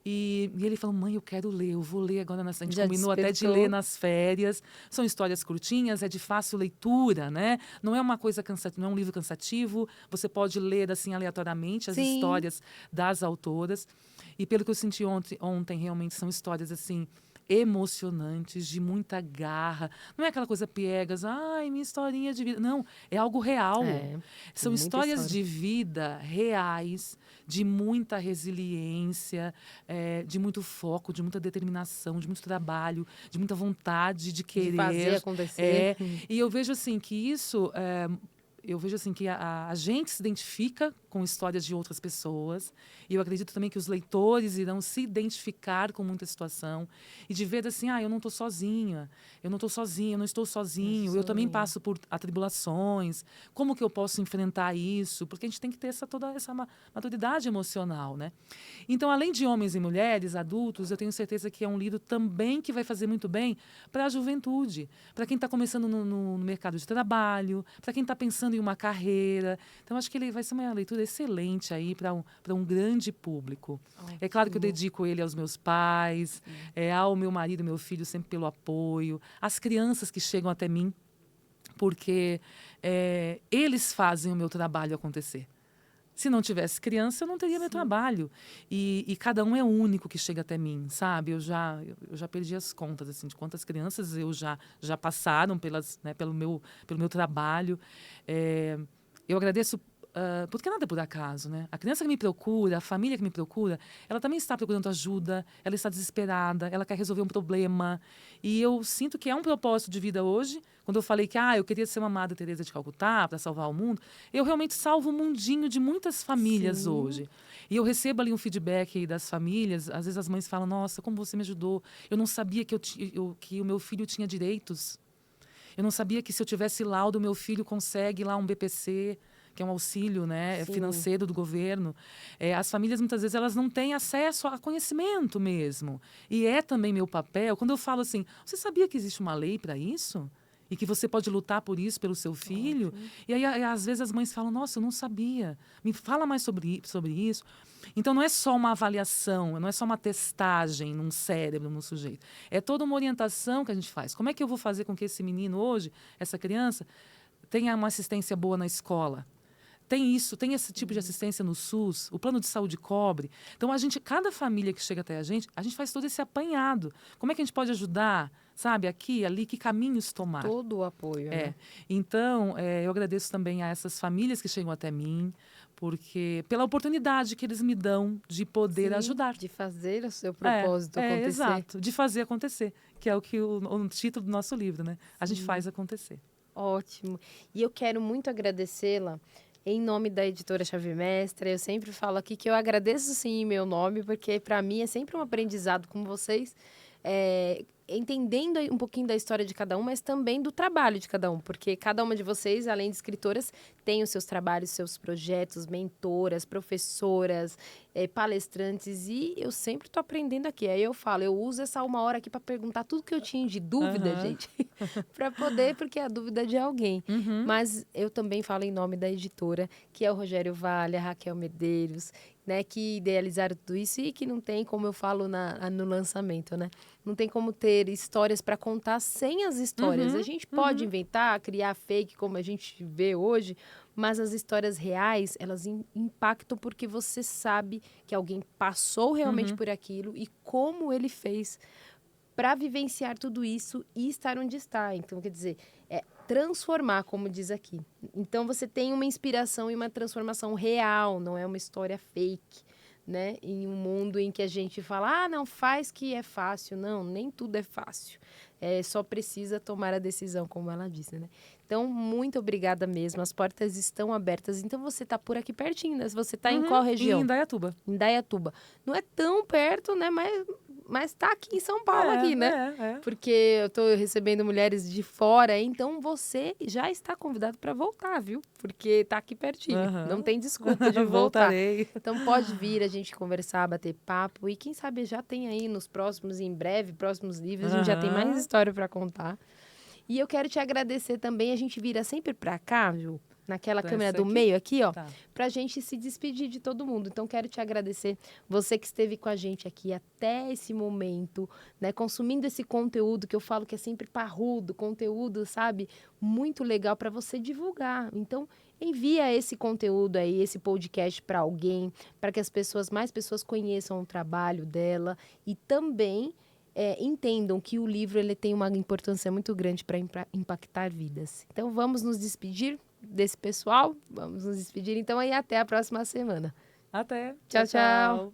E ele falou, mãe, eu quero ler, eu vou ler agora. A gente combinou até de ler nas férias. São histórias curtinhas, é de fácil leitura, né? Não é uma coisa cansativa, não é um livro cansativo. Você pode ler assim aleatoriamente as histórias das autoras. E pelo que eu senti ontem realmente são histórias assim emocionantes, de muita garra. Não é aquela coisa piegas, minha historinha de vida. Não, é algo real. São histórias de vida reais, de muita resiliência, de muito foco, de muita determinação, de muito trabalho, de muita vontade de querer. De fazer acontecer. E eu vejo assim que isso... Eu vejo assim que a gente se identifica com histórias de outras pessoas e eu acredito também que os leitores irão se identificar com muita situação e de ver assim, eu não estou sozinha, eu não estou sozinha, eu não estou sozinho, eu também passo por atribulações, como que eu posso enfrentar isso? Porque a gente tem que ter toda essa maturidade emocional, né? Então, além de homens e mulheres, adultos, eu tenho certeza que é um livro também que vai fazer muito bem para a juventude, para quem está começando no mercado de trabalho, para quem está pensando em uma carreira. Então, acho que ele vai ser uma leitura excelente aí para um grande público. É claro que eu dedico ele aos meus pais, ao meu marido e meu filho, sempre pelo apoio, às crianças que chegam até mim, porque eles fazem o meu trabalho acontecer. Se não tivesse criança, eu não teria meu trabalho. E cada um é único que chega até mim, sabe? Eu já perdi as contas assim, de quantas crianças eu já passaram pelo meu trabalho. Eu agradeço, porque nada é por acaso, né? A criança que me procura, a família que me procura, ela também está procurando ajuda, ela está desesperada, ela quer resolver um problema. E eu sinto que é um propósito de vida hoje. Quando eu falei que eu queria ser uma Madre Teresa de Calcutá para salvar o mundo, eu realmente salvo o mundinho de muitas famílias hoje. E eu recebo ali um feedback aí das famílias. Às vezes as mães falam, nossa, como você me ajudou. Eu não sabia que o meu filho tinha direitos. Eu não sabia que se eu tivesse laudo, meu filho consegue lá um BPC, que é um auxílio, né, financeiro do governo. As famílias, muitas vezes, elas não têm acesso a conhecimento mesmo. E é também meu papel, quando eu falo assim, você sabia que existe uma lei para isso? E que você pode lutar por isso, pelo seu filho? E aí, às vezes, as mães falam, nossa, eu não sabia. Me fala mais sobre isso. Então, não é só uma avaliação, não é só uma testagem num cérebro, num sujeito. É toda uma orientação que a gente faz. Como é que eu vou fazer com que esse menino hoje, essa criança, tenha uma assistência boa na escola? tem esse tipo de assistência no SUS, o plano de saúde cobre. Então, cada família que chega até a gente faz todo esse apanhado. Como é que a gente pode ajudar, sabe, aqui, ali, que caminhos tomar? Todo o apoio, né? Então, eu agradeço também a essas famílias que chegam até mim, porque pela oportunidade que eles me dão de poder ajudar. De fazer o seu propósito acontecer. Exato, de fazer acontecer, que é o que o título do nosso livro, né? A gente faz acontecer. Ótimo. E eu quero muito agradecê-la em nome da editora Chave Mestra. Eu sempre falo aqui que eu agradeço sim em meu nome, porque para mim é sempre um aprendizado com vocês, entendendo um pouquinho da história de cada um, mas também do trabalho de cada um, porque cada uma de vocês, além de escritoras, tem os seus trabalhos, seus projetos, mentoras, professoras, palestrantes, e eu sempre estou aprendendo aqui. Aí eu falo, eu uso essa 1 hora aqui para perguntar tudo que eu tinha de dúvida, gente, para poder, porque a dúvida é de alguém. Mas eu também falo em nome da editora, que é o Rogério Vale, a Raquel Medeiros, né, que idealizaram tudo isso e que não tem, como eu falo no lançamento, né? Não tem como ter histórias para contar sem as histórias. A gente pode inventar, criar fake, como a gente vê hoje, mas as histórias reais, elas impactam porque você sabe que alguém passou realmente por aquilo e como ele fez para vivenciar tudo isso e estar onde está. Então, quer dizer, transformar, como diz aqui. Então, você tem uma inspiração e uma transformação real, não é uma história fake, né? Em um mundo em que a gente fala, não, faz que é fácil. Não, nem tudo é fácil. Só precisa tomar a decisão, como ela disse, né? Então, muito obrigada mesmo. As portas estão abertas. Então, você está por aqui pertinho, né? Você está em qual região? Em Indaiatuba. Indaiatuba. Não é tão perto, né? Mas tá aqui em São Paulo, aqui, né? Porque eu estou recebendo mulheres de fora, então você já está convidado para voltar, viu? Porque tá aqui pertinho. Não tem desculpa de voltar. Voltarei. Então pode vir a gente conversar, bater papo. E quem sabe já tem aí nos próximos, em breve, próximos livros, a gente já tem mais história para contar. E eu quero te agradecer também. A gente vira sempre para cá, Ju, naquela câmera do meio aqui, ó, pra gente se despedir de todo mundo. Então, quero te agradecer, você que esteve com a gente aqui até esse momento, né, consumindo esse conteúdo que eu falo que é sempre parrudo, conteúdo, sabe, muito legal para você divulgar. Então, envia esse conteúdo aí, esse podcast para alguém, para que mais pessoas conheçam o trabalho dela e também entendam que o livro ele tem uma importância muito grande para impactar vidas. Então, vamos nos despedir desse pessoal? Vamos nos despedir, então, e até a próxima semana. Até. Tchau, tchau.